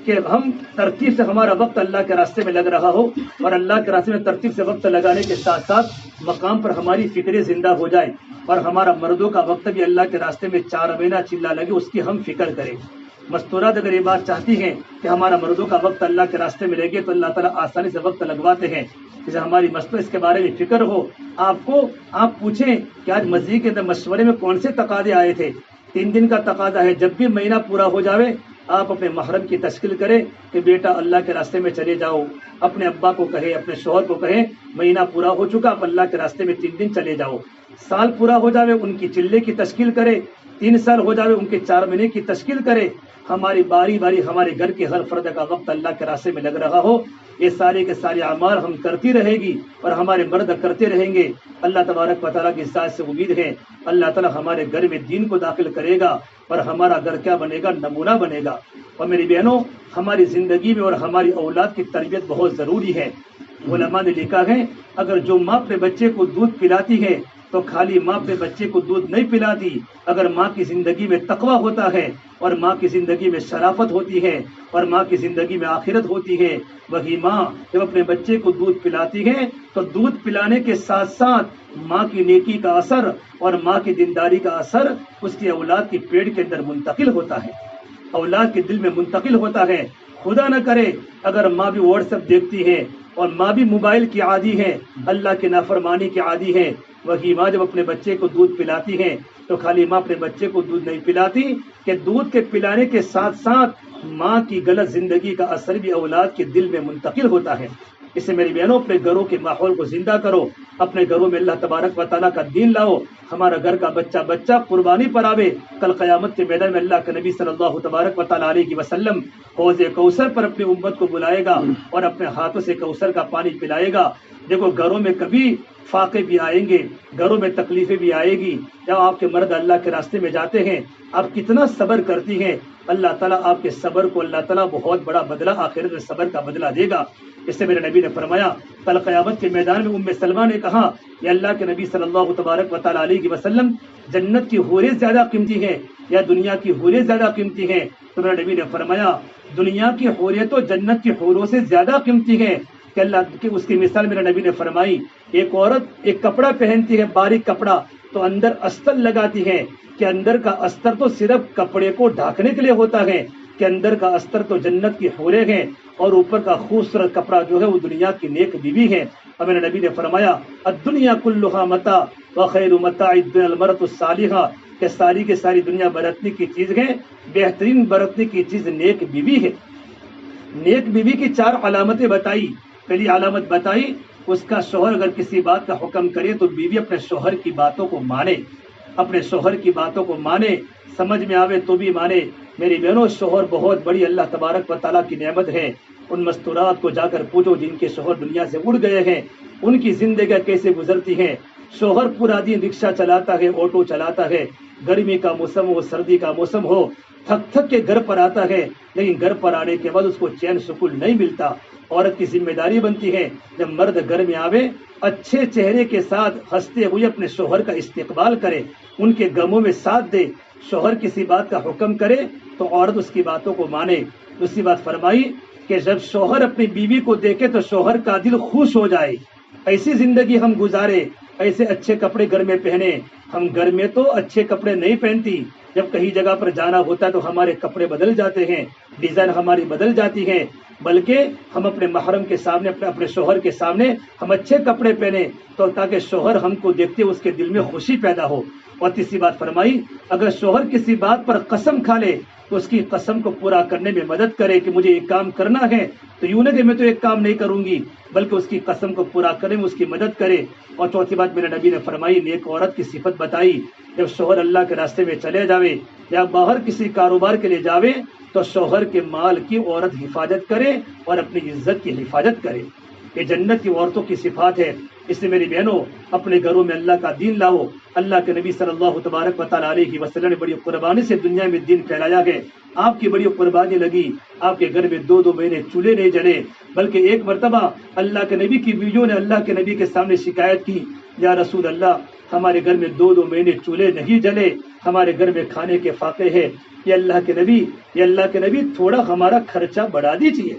کہ ہم ترتیب سے ہمارا وقت اللہ کے راستے میں لگ رہا ہو، اور اللہ کے راستے میں ترتیب سے وقت لگانے کے ساتھ ساتھ مقام پر ہماری فکریں زندہ ہو جائے، اور ہمارا مردوں کا وقت بھی اللہ کے راستے میں 4 مہینہ چلا لگے، اس کی ہم فکر کریں۔ مستورات اگر یہ بات چاہتی ہیں کہ ہمارا مردوں کا وقت اللہ کے راستے میں لگے تو اللہ تعالیٰ آسانی سے وقت لگواتے ہیں۔ جیسے ہماری مستور اس کے بارے میں فکر ہو، آپ پوچھیں کہ آج مسجد کے اندر مشورے میں کون سے تقاضے آئے تھے۔ 3 دن کا تقاضا ہے، جب بھی مہینہ پورا ہو جاوے آپ اپنے محرم کی تشکیل کریں کہ بیٹا اللہ کے راستے میں چلے جاؤ، اپنے ابا کو کہے، اپنے شوہر کو کہے مہینہ پورا ہو چکا، آپ اللہ کے راستے میں 3 دن چلے جاؤ۔ سال پورا ہو جاوے ان کی چلے کی تشکیل کرے، 3 سال ہو جاوے ان کے 4 مہینے کی تشکیل کرے۔ ہماری باری باری ہمارے گھر کے ہر فرد کا وقت اللہ کے راستے میں لگ رہا ہو، یہ سارے کے سارے اعمال ہم کرتی رہے گی اور ہمارے مرد کرتے رہیں گے۔ اللہ تبارک و تعالیٰ کی ذات سے امید ہے اللہ تعالیٰ ہمارے گھر میں دین کو داخل کرے گا، اور ہمارا گھر کیا بنے گا؟ نمونہ بنے گا۔ اور میری بہنوں، ہماری زندگی میں اور ہماری اولاد کی تربیت بہت ضروری ہے۔ علماء نے لکھا ہے اگر جو ماں اپنے بچے کو دودھ پلاتی ہے تو خالی ماں اپنے بچے کو دودھ نہیں پلاتی، اگر ماں کی زندگی میں تقویٰ ہوتا ہے، اور ماں کی زندگی میں شرافت ہوتی ہے، اور ماں کی زندگی میں آخرت ہوتی ہے، وہی ماں جب اپنے بچے کو دودھ پلاتی ہے تو دودھ پلانے کے ساتھ ساتھ ماں کی نیکی کا اثر اور ماں کی دینداری کا اثر اس کی اولاد کی پیٹ کے اندر منتقل ہوتا ہے، اولاد کے دل میں منتقل ہوتا ہے۔ خدا نہ کرے اگر ماں بھی واٹس ایپ دیکھتی ہے اور ماں بھی موبائل کی عادی ہے، اللہ کے نافرمانی کی عادی ہے، وہی ماں جب اپنے بچے کو دودھ پلاتی ہے تو خالی ماں اپنے بچے کو دودھ نہیں پلاتی کہ دودھ کے پلانے کے ساتھ ساتھ ماں کی غلط زندگی کا اثر بھی اولاد کے دل میں منتقل ہوتا ہے۔ اس سے میری بہنوں اپنے گھروں کے ماحول کو زندہ کرو، اپنے گھروں میں اللہ تبارک و تعالیٰ کا دین لاؤ، ہمارا گھر کا بچہ قربانی پر آوے، کل قیامت کے میدان میں اللہ کے نبی صلی اللہ تبارک و تعالیٰ علیہ وسلم حوض کوثر پر اپنی امت کو بلائے گا اور اپنے ہاتھوں سے کوثر کا پانی پلائے گا۔ دیکھو گھروں میں کبھی فاقے بھی آئیں گے، گھروں میں تکلیفیں بھی آئے گی، جب آپ کے مرد اللہ کے راستے میں جاتے ہیں آپ کتنا صبر کرتی ہیں، اللہ تعالیٰ آپ کے صبر کو اللہ تعالیٰ بہت بڑا بدلہ آخرت میں صبر کا بدلہ دے گا۔ اس سے میرے نبی نے فرمایا کل قیامت کے میدان میں ام سلمہ نے کہا یا اللہ کے نبی صلی اللہ تبارک و تعالیٰ علیہ وسلم جنت کی حوریں زیادہ قیمتی ہیں یا دنیا کی حوریں زیادہ قیمتی ہیں؟ تو میرے نبی نے فرمایا دنیا کی حوریں تو جنت کی حوروں سے زیادہ قیمتی ہیں۔ کہ اللہ کی اس کی مثال میرے نبی نے فرمائی، ایک عورت ایک کپڑا پہنتی ہے باریک کپڑا تو اندر استر لگاتی ہے کہ اندر کا استر تو صرف کپڑے کو ڈھانکنے کے لیے ہوتا ہے، کہ اندر کا استر تو جنت کی حوریں ہیں، اور اوپر کا خوبصورت کپڑا جو ہے وہ دنیا کی نیک بیوی ہے۔ اور میرے نبی نے فرمایا الدنیا کلھا متاع وخیر متاع الدنیا المرأة الصالحہ، کہ ساری کی ساری دنیا برتنے کی چیز ہے، بہترین برتنے کی چیز نیک بیوی ہے۔ نیک بیوی کی 4 علامتیں بتائی۔ پہلی علامت بتائی اس کا شوہر اگر کسی بات کا حکم کرے تو بیوی اپنے شوہر کی باتوں کو مانے، اپنے شوہر کی باتوں کو مانے، سمجھ میں آوے تو بھی مانے۔ میری بہنوں شوہر بہت بڑی اللہ تبارک و تعالیٰ کی نعمت ہے۔ ان مستورات کو جا کر پوچھو جن کے شوہر دنیا سے اڑ گئے ہیں ان کی زندگیاں کیسے گزرتی ہیں۔ شوہر پورا دن رکشہ چلاتا ہے، آٹو چلاتا ہے، گرمی کا موسم ہو سردی کا موسم ہو، تھک تھک کے گھر پر آتا ہے، لیکن گھر پر آنے کے بعد اس کو چین سکون نہیں ملتا۔ عورت کی ذمہ داری بنتی ہے جب مرد گھر میں آوے اچھے چہرے کے ساتھ ہنستے ہوئے اپنے شوہر کا استقبال کرے، ان کے غموں میں ساتھ دے۔ شوہر کسی بات کا حکم کرے تو عورت اس کی باتوں کو مانے۔ دوسری بات فرمائی کہ جب شوہر اپنی بیوی کو دیکھے تو شوہر کا دل خوش ہو جائے، ایسی زندگی ہم گزارے، ایسے اچھے کپڑے گھر میں پہنے۔ ہم گھر میں تو اچھے کپڑے نہیں پہنتی، جب کہیں جگہ پر جانا ہوتا ہے تو ہمارے کپڑے بدل جاتے ہیں، ڈیزائن ہماری بدل جاتی ہے، بلکہ ہم اپنے محرم کے سامنے اپنے شوہر کے سامنے ہم اچھے کپڑے پہنے تو تاکہ شوہر ہم کو دیکھتے اس کے دل میں خوشی پیدا ہو۔ اور تیسری بات فرمائی اگر شوہر کسی بات پر قسم کھا لے تو اس کی قسم کو پورا کرنے میں مدد کرے کہ مجھے ایک کام کرنا ہے تو یوں نہ کہ میں تو ایک کام نہیں کروں گی بلکہ اس کی قسم کو پورا کرنے میں اس کی مدد کرے۔ اور چوتھی بات میرے نبی نے فرمائی نیک عورت کی صفت بتائی جب شوہر اللہ کے راستے میں چلے جاوے یا باہر کسی کاروبار کے لیے جاوے تو شوہر کے مال کی عورت حفاظت کرے اور اپنی عزت کی حفاظت کرے۔ یہ جنت کی عورتوں کی صفات ہے۔ اس لیے میری بہنوں اپنے گھروں میں اللہ کا دین لاؤ۔ اللہ کے نبی صلی اللہ تبارک و تعالیٰ علیہ وسلم نے بڑی قربانی سے دنیا میں دین پھیلایا ہے۔ آپ کی بڑی قربانی لگی، آپ کے گھر میں 2 مہینے چولہے نہیں جلے، بلکہ ایک مرتبہ اللہ کے نبی کی بیویوں نے اللہ کے نبی کے سامنے شکایت کی، یا رسول اللہ ہمارے گھر میں 2 مہینے چولہے نہیں جلے، ہمارے گھر میں کھانے کے فاقے ہیں، یہ اللہ کے نبی تھوڑا ہمارا خرچہ بڑھا دیجیے،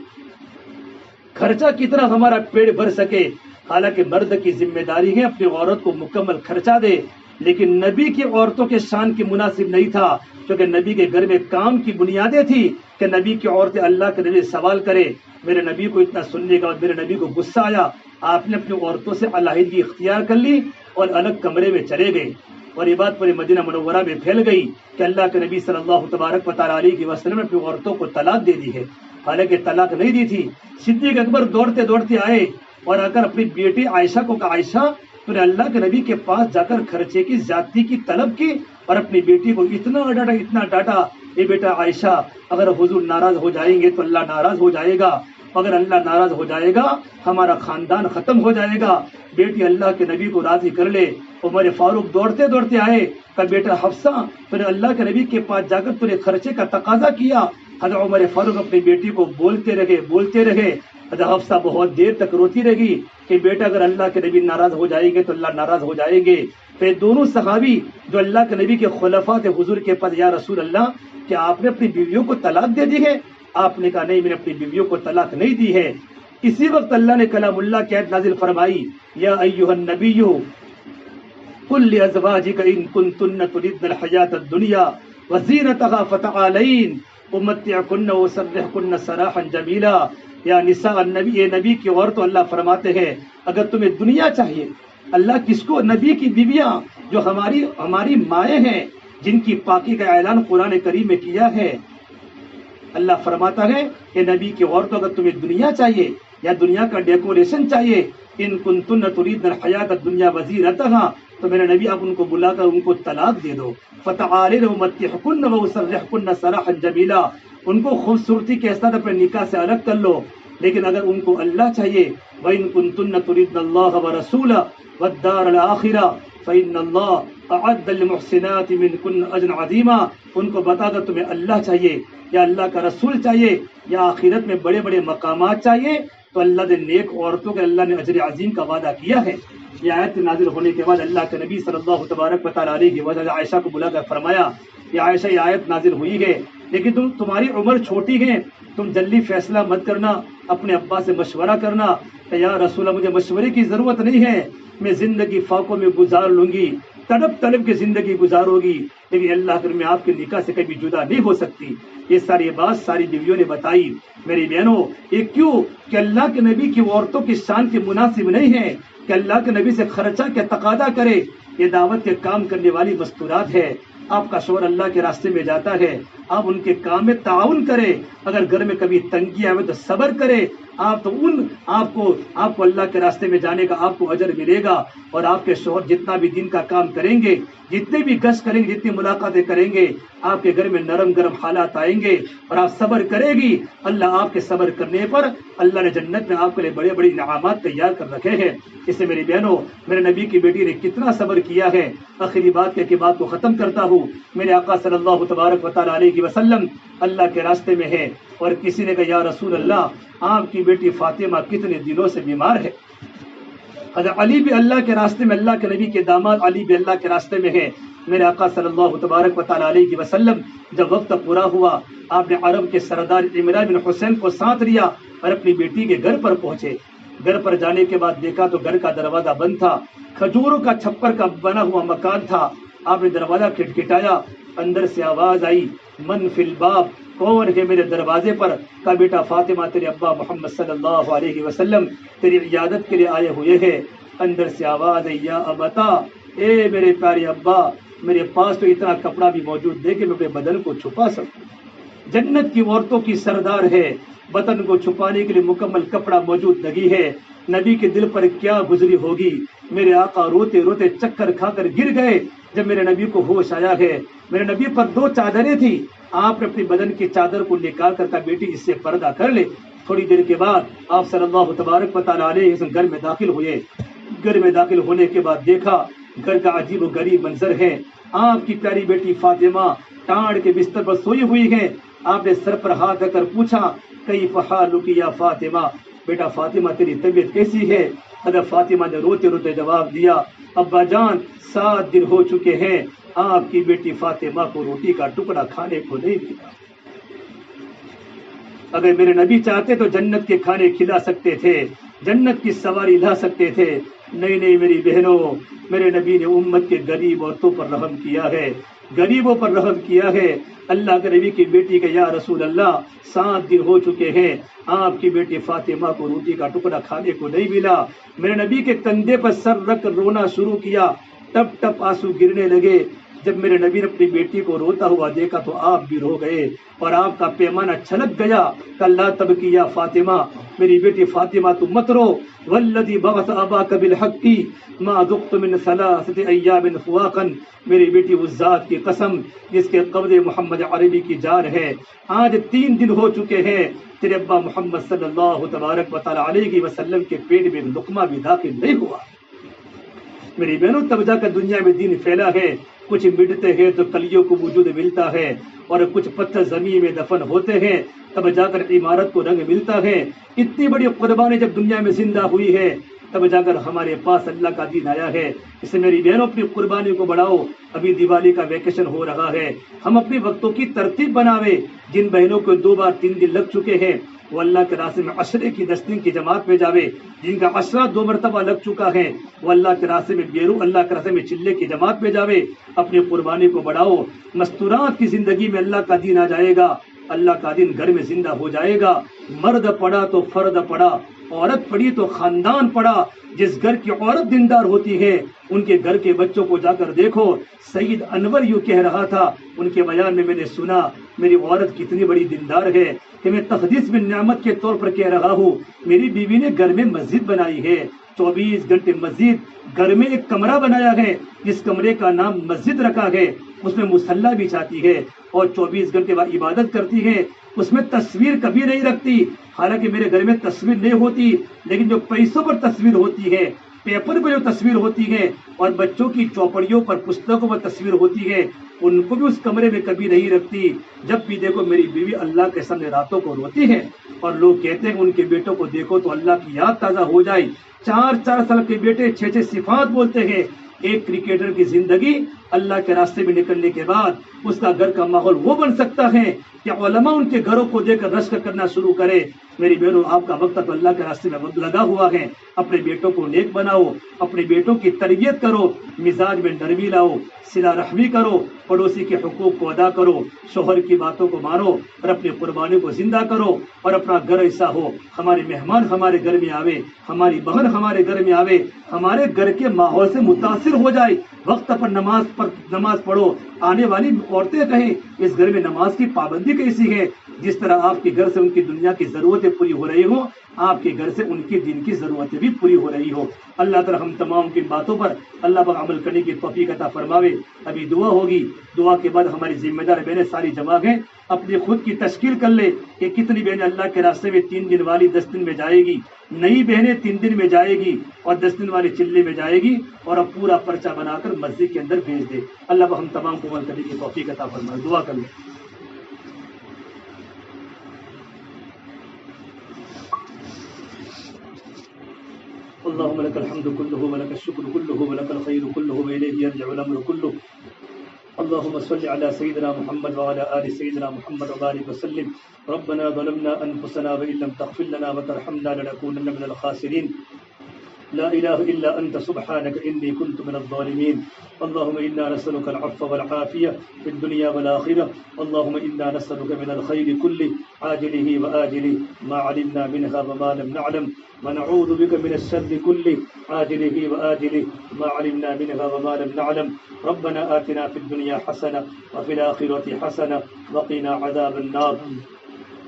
خرچہ کتنا ہمارا پیٹ بھر سکے۔ حالانکہ مرد کی ذمہ داری ہے اپنی عورت کو مکمل خرچہ دے، لیکن نبی کی عورتوں کے شان کی مناسب نہیں تھا، کیونکہ نبی کے گھر میں کام کی بنیادیں تھی کہ نبی کی عورتیں اللہ کے نبی سوال کرے۔ میرے نبی کو اتنا سننے کا میرے نبی کو غصہ آیا، آپ نے اپنی عورتوں سے علیحدگی اختیار کر لی اور الگ کمرے میں چلے گئے، اور یہ بات پورے مدینہ منورہ میں پھیل گئی کہ اللہ کے نبی صلی اللہ تبارک و تعالیٰ علیہ وسلم نے اپنی عورتوں کو طلاق دے دی ہے، حالانکہ طلاق نہیں دی تھی۔ صدیق اکبر دوڑتے آئے اور آ کر اپنی بیٹی عائشہ کو کہا عائشہ تو نے اللہ کے نبی کے پاس جا کر خرچے کی زیادتی کی طلب کی اور اپنی بیٹی کو اتنا ڈانٹا۔ اے بیٹا عائشہ اگر حضور ناراض ہو جائیں گے تو اللہ ناراض ہو جائے گا، اگر اللہ ناراض ہو جائے گا ہمارا خاندان ختم ہو جائے گا، بیٹی اللہ کے نبی کو راضی کر لے۔ عمر فاروق دوڑتے آئے کہ بیٹا حفصہ تو نے اللہ کے نبی کے پاس جا کر تو نے خرچے کا تقاضا کیا۔ حضرت عمر فاروق اپنی بیٹی کو بولتے رہے۔ حضرت حفصہ بہت دیر تک روتی رہی کہ بیٹا اگر اللہ کے نبی ناراض ہو جائیں گے تو اللہ ناراض ہو جائیں گے۔ پھر دونوں صحابی جو اللہ کے نبی کے خلفاء تھے حضور کے پاس، یا رسول اللہ کیا آپ نے اپنی بیویوں کو طلاق دے دی ہے؟ آپ نے کہا نہیں، میں نے اپنی بیویوں کو طلاق نہیں دی ہے۔ اسی وقت اللہ نے کلام اللہ کی آیت نازل فرمائی، یا ایھا النبی قل لازواجک ان کنتن تردن الحیاۃ الدنیا وزینتها فتعالین امتعکن واسرحکن سراحا جمیلا۔ یا نساء النبی، اے نبی کی عورتوں اللہ فرماتے ہیں اگر تمہیں دنیا چاہیے، اللہ کس کو؟ نبی کی بیویاں جو ہماری مائیں ہیں، جن کی پاکی کا اعلان قرآن کریم میں کیا ہے۔ اللہ فرماتا ہے کہ نبی کی عورتوں اگر تمہیں دنیا چاہیے یا دنیا کا ڈیکوریشن چاہیے، ان کنتن تریدن الحیاۃ الدنیا وزینتها، تو میرے نبی آپ ان کو بلا کر ان کو طلاق دے دو۔ فتعالین امتعکن واسرحکن سراحا جمیلا، ان کو خوبصورتی کے ساتھ اپنے نکاح سے الگ کر لو۔ لیکن اگر ان کو اللہ چاہیے، وَإِن كُنتُنَّ تُرِدْنَ اللَّهَ وَرَسُولَهُ وَالدَّارَ الْآخِرَةَ فَإِنَّ اللَّهَ أَعَدَّ لِلْمُحْسِنَاتِ مِنكُنَّ أَجْرًا عَظِيمًا، ان کو بتا دو تمہیں اللہ چاہیے یا اللہ کا رسول چاہیے یا آخرت میں بڑے بڑے مقامات چاہیے تو اللہ نے نیک عورتوں کے اللہ نے اجر عظیم کا وعدہ کیا ہے۔ یہ آیت نازل ہونے کے بعد اللہ کے نبی صلی اللہ تبارک و تعالیٰ علیہ وسلم عائشہ کو بلا کر فرمایا، یہ عائشہ یہ آیت نازل ہوئی ہے لیکن تمہاری عمر چھوٹی ہے، تم جلدی فیصلہ مت کرنا، اپنے ابا سے مشورہ کرنا کہ یا رسول اللہ مجھے مشورے کی ضرورت نہیں ہے، میں زندگی فاقوں میں گزار لوں گی، تڑپ کے زندگی گزارو گی، لیکن اللہ کر میں آپ کے نکاح سے کبھی جدا نہیں ہو سکتی۔ یہ ساری بات ساری بیویوں نے بتائی۔ میری بہنوں یہ کیوں کہ اللہ کے نبی کی عورتوں کی شان کی مناسب نہیں ہے کہ اللہ کے نبی سے خرچہ کے تقاضا کرے۔ یہ دعوت کے کام کرنے والی مستورات ہے۔ آپ کا شوہر اللہ کے راستے میں جاتا ہے، آپ ان کے کام میں تعاون کرے، اگر گھر میں کبھی تنگی آئے تو صبر کرے، آپ کو اللہ کے راستے میں جانے کا آپ کو اجر ملے گا، اور آپ کے شوہر جتنا بھی دن کا کام کریں گے، جتنے بھی گشت کریں گے، جتنی ملاقاتیں کریں گے، آپ کے گھر میں نرم گرم حالات آئیں گے اور آپ صبر کرے گی۔ اللہ آپ کے صبر کرنے پر اللہ نے جنت میں آپ کے لیے بڑے بڑے انعامات تیار کر رکھے ہیں۔ اس سے میری بہنوں میرے نبی کی بیٹی نے کتنا صبر کیا ہے۔ آخری بات کہہ کے بات کو ختم کرتا ہوں، میرے آقا صلی اللہ تبارک و تعالیٰ علیہ وسلم اللہ کے راستے میں ہے، اور کسی نے کہا یا رسول اللہ آپ کی بیٹی فاطمہ کتنے دنوں سے بیمار ہے۔ حضرت علی بھی اللہ کے راستے میں، اللہ کے نبی کے داماد علی بھی اللہ کے راستے میں ہے۔ میرے آقا صلی اللہ تبارک و تعالیٰ علیہ وسلم جب وقت پورا ہوا، آپ نے عرب کے سردار عمران بن حسین کو ساتھ لیا اور اپنی بیٹی کے گھر پر پہنچے۔ گھر پر جانے کے بعد دیکھا تو گھر کا دروازہ بند تھا، کھجوروں کا چھپر کا بنا ہوا مکان تھا۔ آپ نے دروازہ کھٹکھٹایا، اندر سے آواز آئی من فی الباب، کون ہے میرے دروازے پر؟ کہا بیٹا فاطمہ تیرے ابا محمد صلی اللہ علیہ وسلم تیری عیادت کے لیے آئے ہوئے ہیں۔ اندر سے آواز آئی یا ابتا، اے میرے پیارے ابا میرے پاس تو اتنا کپڑا بھی موجود ہے کہ میں اپنے بدن کو چھپا سکوں. جنت کی عورتوں کی سردار ہے, بدن کو چھپانے کے لیے مکمل کپڑا موجود نہیں ہے. نبی کے دل پر کیا گزری ہوگی. میرے آقا روتے روتے چکر کھا کر گر گئے. جب میرے نبی کو ہوش آیا ہے, میرے نبی پر 2 چادریں تھی, آپ نے اپنی بدن کی چادر کو نکال کر کہا بیٹی اس سے پردہ کر لے. تھوڑی دیر کے بعد آپ صلی اللہ تبارک و تعالیٰ علیہ وسلم گھر میں داخل ہوئے. گھر میں داخل ہونے کے بعد دیکھا گھر کا عجیب و غریب منظر ہے. آپ کی پیاری بیٹی فاطمہ ٹانڈ کے بستر پر سوئی ہوئی ہے. آپ نے سر پر ہاتھ رکھ کر پوچھا کیف حالک یا فاطمہ, بیٹا فاطمہ تیری طبیعت کیسی ہے؟ حضرت فاطمہ نے روتے روتے جواب دیا ابا جان 7 دن ہو چکے ہیں آپ کی بیٹی فاطمہ کو روٹی کا ٹکڑا کھانے کو نہیں ملا. اگر میرے نبی چاہتے تو جنت کے کھانے کھلا سکتے تھے, جنت کی سواری لا سکتے تھے. نہیں میری بہنوں, میرے نبی نے امت کے غریب عورتوں پر رحم کیا ہے, غریبوں پر رحم کیا ہے. اللہ کے نبی کی بیٹی کے یا رسول اللہ 7 دن ہو چکے ہیں آپ کی بیٹی فاطمہ کو روٹی کا ٹکڑا کھانے کو نہیں ملا. میرے نبی کے کندھے پر سر رکھ کر رونا شروع کیا, ٹپ ٹپ آنسو گرنے لگے. جب میرے نبی نے اپنی بیٹی کو روتا ہوا دیکھا تو آپ بھی رو گئے اور آپ کا پیمانہ چھلک گیا. کلا تبکی یا فاطمہ, میری بیٹی فاطمہ تو مت رو. والذی بعث اباک بالحق ما ذقت من 3 ایام فواقا, میری بیٹی اس ذات کی قسم جس کے قبض محمد عربی کی جان ہے, آج 3 دن ہو چکے ہیں تیرے ابا محمد صلی اللہ تبارک و تعالی علیہ وسلم کے پیٹ میں لقمہ بھی داخل نہیں ہوا. میری بہنوں تب جا کر دنیا میں دین پھیلا ہے. کچھ مٹتے ہیں تو کلیوں کو وجود ملتا ہے اور کچھ پتھر زمین میں دفن ہوتے ہیں تب جا کر عمارت کو رنگ ملتا ہے. اتنی بڑی قربانی جب دنیا میں زندہ ہوئی ہے تب جا کر ہمارے پاس اللہ کا دین آیا ہے. اس سے میری بہنوں اپنی قربانی کو بڑھاؤ. ابھی دیوالی کا ویکیشن ہو رہا ہے, ہم اپنے وقتوں کی ترتیب بناوے. جن بہنوں کو 2 بار 3 دن لگ چکے ہیں وہ اللہ کے راستے میں عشرے کی 10 دن کی جماعت میں جاوے. جن کا عشرہ 2 مرتبہ لگ چکا ہے وہ اللہ کے راستے میں اللہ کے راستے میں چلے کی جماعت میں جاوے. اپنی قربانی کو بڑھاؤ. مستورات کی زندگی میں اللہ کا دین آ جائے گا, اللہ کا دین گھر میں زندہ ہو جائے گا. مرد پڑا تو فرد پڑا, عورت پڑی تو خاندان پڑا. جس گھر کی عورت دیندار ہوتی ہے ان کے گھر کے بچوں کو جا کر دیکھو. سید انور یوں کہہ رہا تھا, ان کے بیان میں نے سنا میری عورت کتنی بڑی دیندار ہے کہ میں تقدیس میں نعمت کے طور پر کہہ رہا ہوں. میری بیوی نے گھر میں مسجد بنائی ہے, 24 گھنٹے مسجد. گھر میں ایک کمرہ بنایا ہے جس کمرے کا نام مسجد رکھا ہے. اس میں مصلی بھی چاہتی ہے اور 24 گھنٹے بعد عبادت کرتی ہے. اس میں تصویر کبھی نہیں رکھتی. حالانکہ میرے گھر میں تصویر نہیں ہوتی, لیکن جو پیسوں پر تصویر ہوتی ہے, پیپر پہ جو تصویر ہوتی ہے اور بچوں کی چوپڑیوں پر پستکوں پر تصویر ہوتی ہے ان کو بھی اس کمرے میں کبھی نہیں رکھتی. جب بھی دیکھو میری بیوی اللہ کے سامنے راتوں کو روتی ہے اور لوگ کہتے ہیں ان کے بیٹوں کو دیکھو تو اللہ کی یاد تازہ ہو جائے. 4 سال کے بیٹے 6 صفات بولتے ہیں. ایک کرکٹر کی زندگی اللہ کے راستے میں نکلنے کے بعد اس کا گھر کا ماحول وہ بن سکتا ہے کہ علماء ان کے گھروں کو دیکھ کر رشک کرنا شروع کرے. میری بہنوں آپ کا وقت تو اللہ کے راستے میں لگا ہوا ہے. اپنے بیٹوں کو نیک بناؤ, اپنے بیٹوں کی تربیت کرو, مزاج میں نرمی لاؤ, صلہ رحمی کرو, پڑوسی کے حقوق کو ادا کرو, شوہر کی باتوں کو مانو اور اپنی قربانی کو زندہ کرو. اور اپنا گھر ایسا ہو ہمارے مہمان ہمارے گھر میں آوے, ہماری بہن ہمارے گھر میں آوے, ہمارے گھر کے ماحول سے متاثر ہو جائے. وقت پر نماز پڑھو. آنے والی عورتیں کہیں اس گھر میں نماز کی پابندی کیسی ہے. جس طرح آپ کے گھر سے ان کی دنیا کی ضرورتیں پوری ہو رہی ہوں آپ کے گھر سے ان کی دین کی ضرورتیں بھی پوری ہو رہی ہو. اللہ تعالی ہم تمام کی باتوں پر اللہ پر عمل کرنے کی توفیق عطا فرماوے. ابھی دعا ہوگی, دعا کے بعد ہماری ذمہ دار بہنیں ساری جمع ہیں اپنی خود کی تشکیل کر لے کہ کتنی بہنیں اللہ کے راستے میں 3 دن والی 10 دن میں جائے گی, نئی بہنیں 3 دن میں جائے گی اور 10 دن والی چلے میں جائے گی اور اب پورا پرچہ بنا کر مسجد کے اندر بھیج دے. اللہ پر ہم تمام کو عمل کرنے کی توفیق عطا فرمائے. دعا کر لیں. اللهم لك الحمد كله ولك الشكر كله ولك الخير كله وإليه يرجع الأمر كله. اللهم صل على سيدنا محمد وعلى آل سيدنا محمد وبارك وسلم. ربنا ظلمنا أنفسنا وإن لم تغفر لنا وترحمنا لنكونن من الخاسرين. لا إله إلا أنت سبحانك إني كنت من الظالمين. اللهم إنا نسألك العفو والعافية في الدنيا والآخرة. اللهم إنا نسألك من الخير كله عاجله وآجله ما علمنا منها وما لم نعلم ونعوذ بك من الشر كله عاجله وآجله ما علمنا منها وما لم نعلم ربنا آتنا في الدنيا حسنة وفي الآخرة حسنة وقنا عذاب النار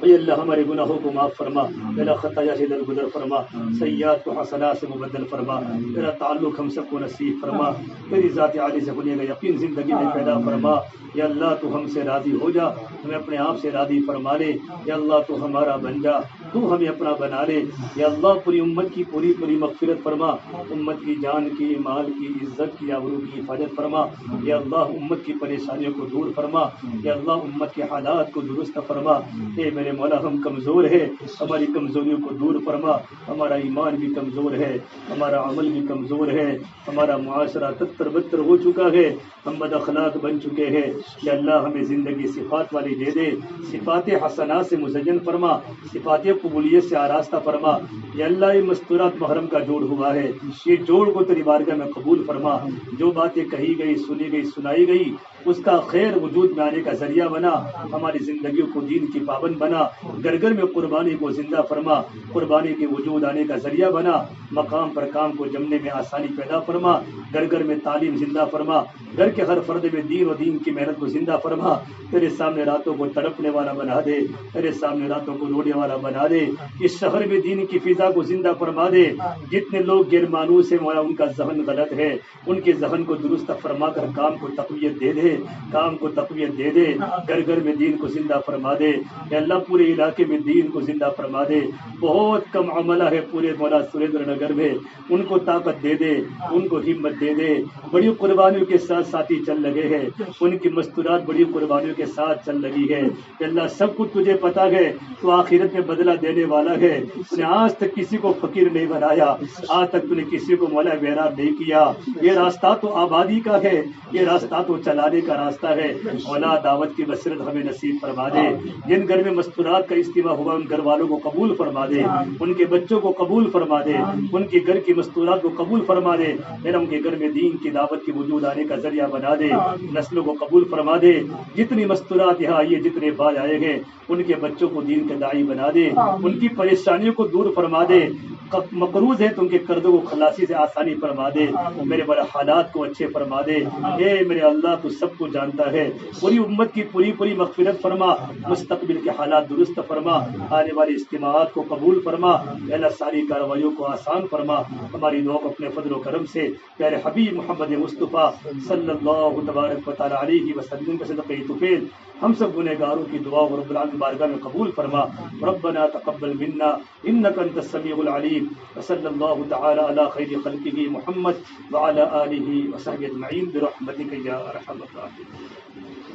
اے اللہ ہمارے گناہوں کو معاف فرما، میرا خطایا سے درگزر فرما، سیئات کو حسنات سے مبدل فرما، میرا تعلق ہم سب کو نصیب فرما، تیری ذات عالی سے ہونے کا یقین زندگی میں پیدا فرما۔ یا اللہ تو ہم سے راضی ہو جا، ہمیں اپنے آپ سے راضی فرما لے۔ یا اللہ تو ہمارا بن جا، تو ہمیں اپنا بنا لے۔ یا اللہ پوری امت کی پوری مغفرت فرما، امت کی جان کی، مال کی، عزت کی، آبرو کی حفاظت فرما۔ یا اللہ امت کی پریشانیوں کو دور فرما۔ یا اللہ امت کے حالات کو درست فرما۔ اے میرے مولا ہم کمزور ہے، ہماری کمزوریوں کو دور فرما۔ ہمارا ایمان بھی کمزور ہے، ہمارا عمل بھی کمزور ہے، ہمارا معاشرہ تتر بتر ہو چکا ہے، ہم بد اخلاق بن چکے ہیں۔ یا اللہ ہمیں زندگی صفات والی دے دے، صفات حسنات سے مزین فرما، صفات قبولیت سے آراستہ فرما۔ یا اللہ یہ مستورات محرم کا جوڑ ہوا ہے، یہ جوڑ کو تیری بارگاہ میں قبول فرما۔ جو باتیں کہی گئی، سنی گئی، سنائی گئی، اس کا خیر وجود میں آنے کا ذریعہ بنا، ہماری زندگیوں کو دین کی پابند بنا، گھر گھر میں قربانی کو زندہ فرما، قربانی کے وجود آنے کا ذریعہ بنا، مقام پر کام کو جمنے میں آسانی پیدا فرما، گھر گھر میں تعلیم زندہ فرما، گھر کے ہر فرد میں دین و دین کی محنت کو زندہ فرما۔ تیرے سامنے راتوں کو تڑپنے والا بنا دے، تیرے سامنے راتوں کو رونے والا بنا دے، اس شہر میں دین کی فضا کو زندہ فرما دے۔ جتنے لوگ غیر مانوس ہیں مولا ان کا ذہن غلط ہے، ان کے ذہن کو درست فرما کر کام کو تقویت دے دے، کام کو تقویت دے دے، گھر گھر میں دین کو زندہ فرما دے۔ اے اللہ پورے علاقے میں دین کو زندہ فرما دے۔ بہت کم عملہ ہے پورے مولا سریندر نگر میں، ان کو طاقت دے دے، ان کو ہمت دے دے۔ بڑی قربانیوں کے ساتھ ساتھی چل لگے ہیں، ان کی مستورات بڑی قربانیوں کے ساتھ چل لگی ہے۔ کہ اللہ سب کچھ تجھے پتا ہے، تو آخرت میں بدلہ دینے والا ہے۔ تو نے آج تک کسی کو فقیر نہیں بنایا، آج تک تو نے کسی کو مولا بیرار نہیں کیا۔ یہ راستہ تو آبادی کا ہے، یہ راستہ تو چلانے کا راستہ ہے۔ مولا دعوت کی بصیرت ہمیں نصیب فرما دے۔ جن گھر میں مستورات کا اجتماع ہوا ان گھر والوں کو قبول فرما دے، ان کے بچوں کو قبول فرما دے، ان کے گھر کی مستورات کو قبول فرما دے۔ پھر ان کے گھر میں دین کی دعوت کے وجود آنے کا ذریعہ بنا دے، نسلوں کو قبول فرما دے۔ جتنی مستورات یہاں آئیے، جتنے بعد آئے گئے، ان کے بچوں کو دین کے داعی بنا دے، ان کی پریشانیوں کو دور فرما دے۔ مقروض ہے تو ان کے قرضوں کو خلاصی سے آسانی فرما دے، میرے بڑے حالات کو اچھے فرما دے۔ اے میرے اللہ تو سب کو جانتا ہے، پوری امت کی پوری مغفرت فرما، مستقبل کے حالات درست فرما، آنے والے اجتماعات کو قبول فرما۔ اے اللہ ساری کارروائیوں کو آسان فرما۔ ہماری دعا کو اپنے فضل و کرم سے پیارے حبیب محمد مصطفیٰ صلی اللہ تبارک و تعالی علیہ وسلم کے صدقہ طفیل ہم سب گنہگاروں کی دعا کو رب العالمین بارگاہ میں قبول فرما۔ ربنا تقبل منا انك انت السميع العليم وصلى الله تعالى على خير خلقه محمد وعلى آله وصحبه اجمعين برحمتك يا ارحم الراحمين۔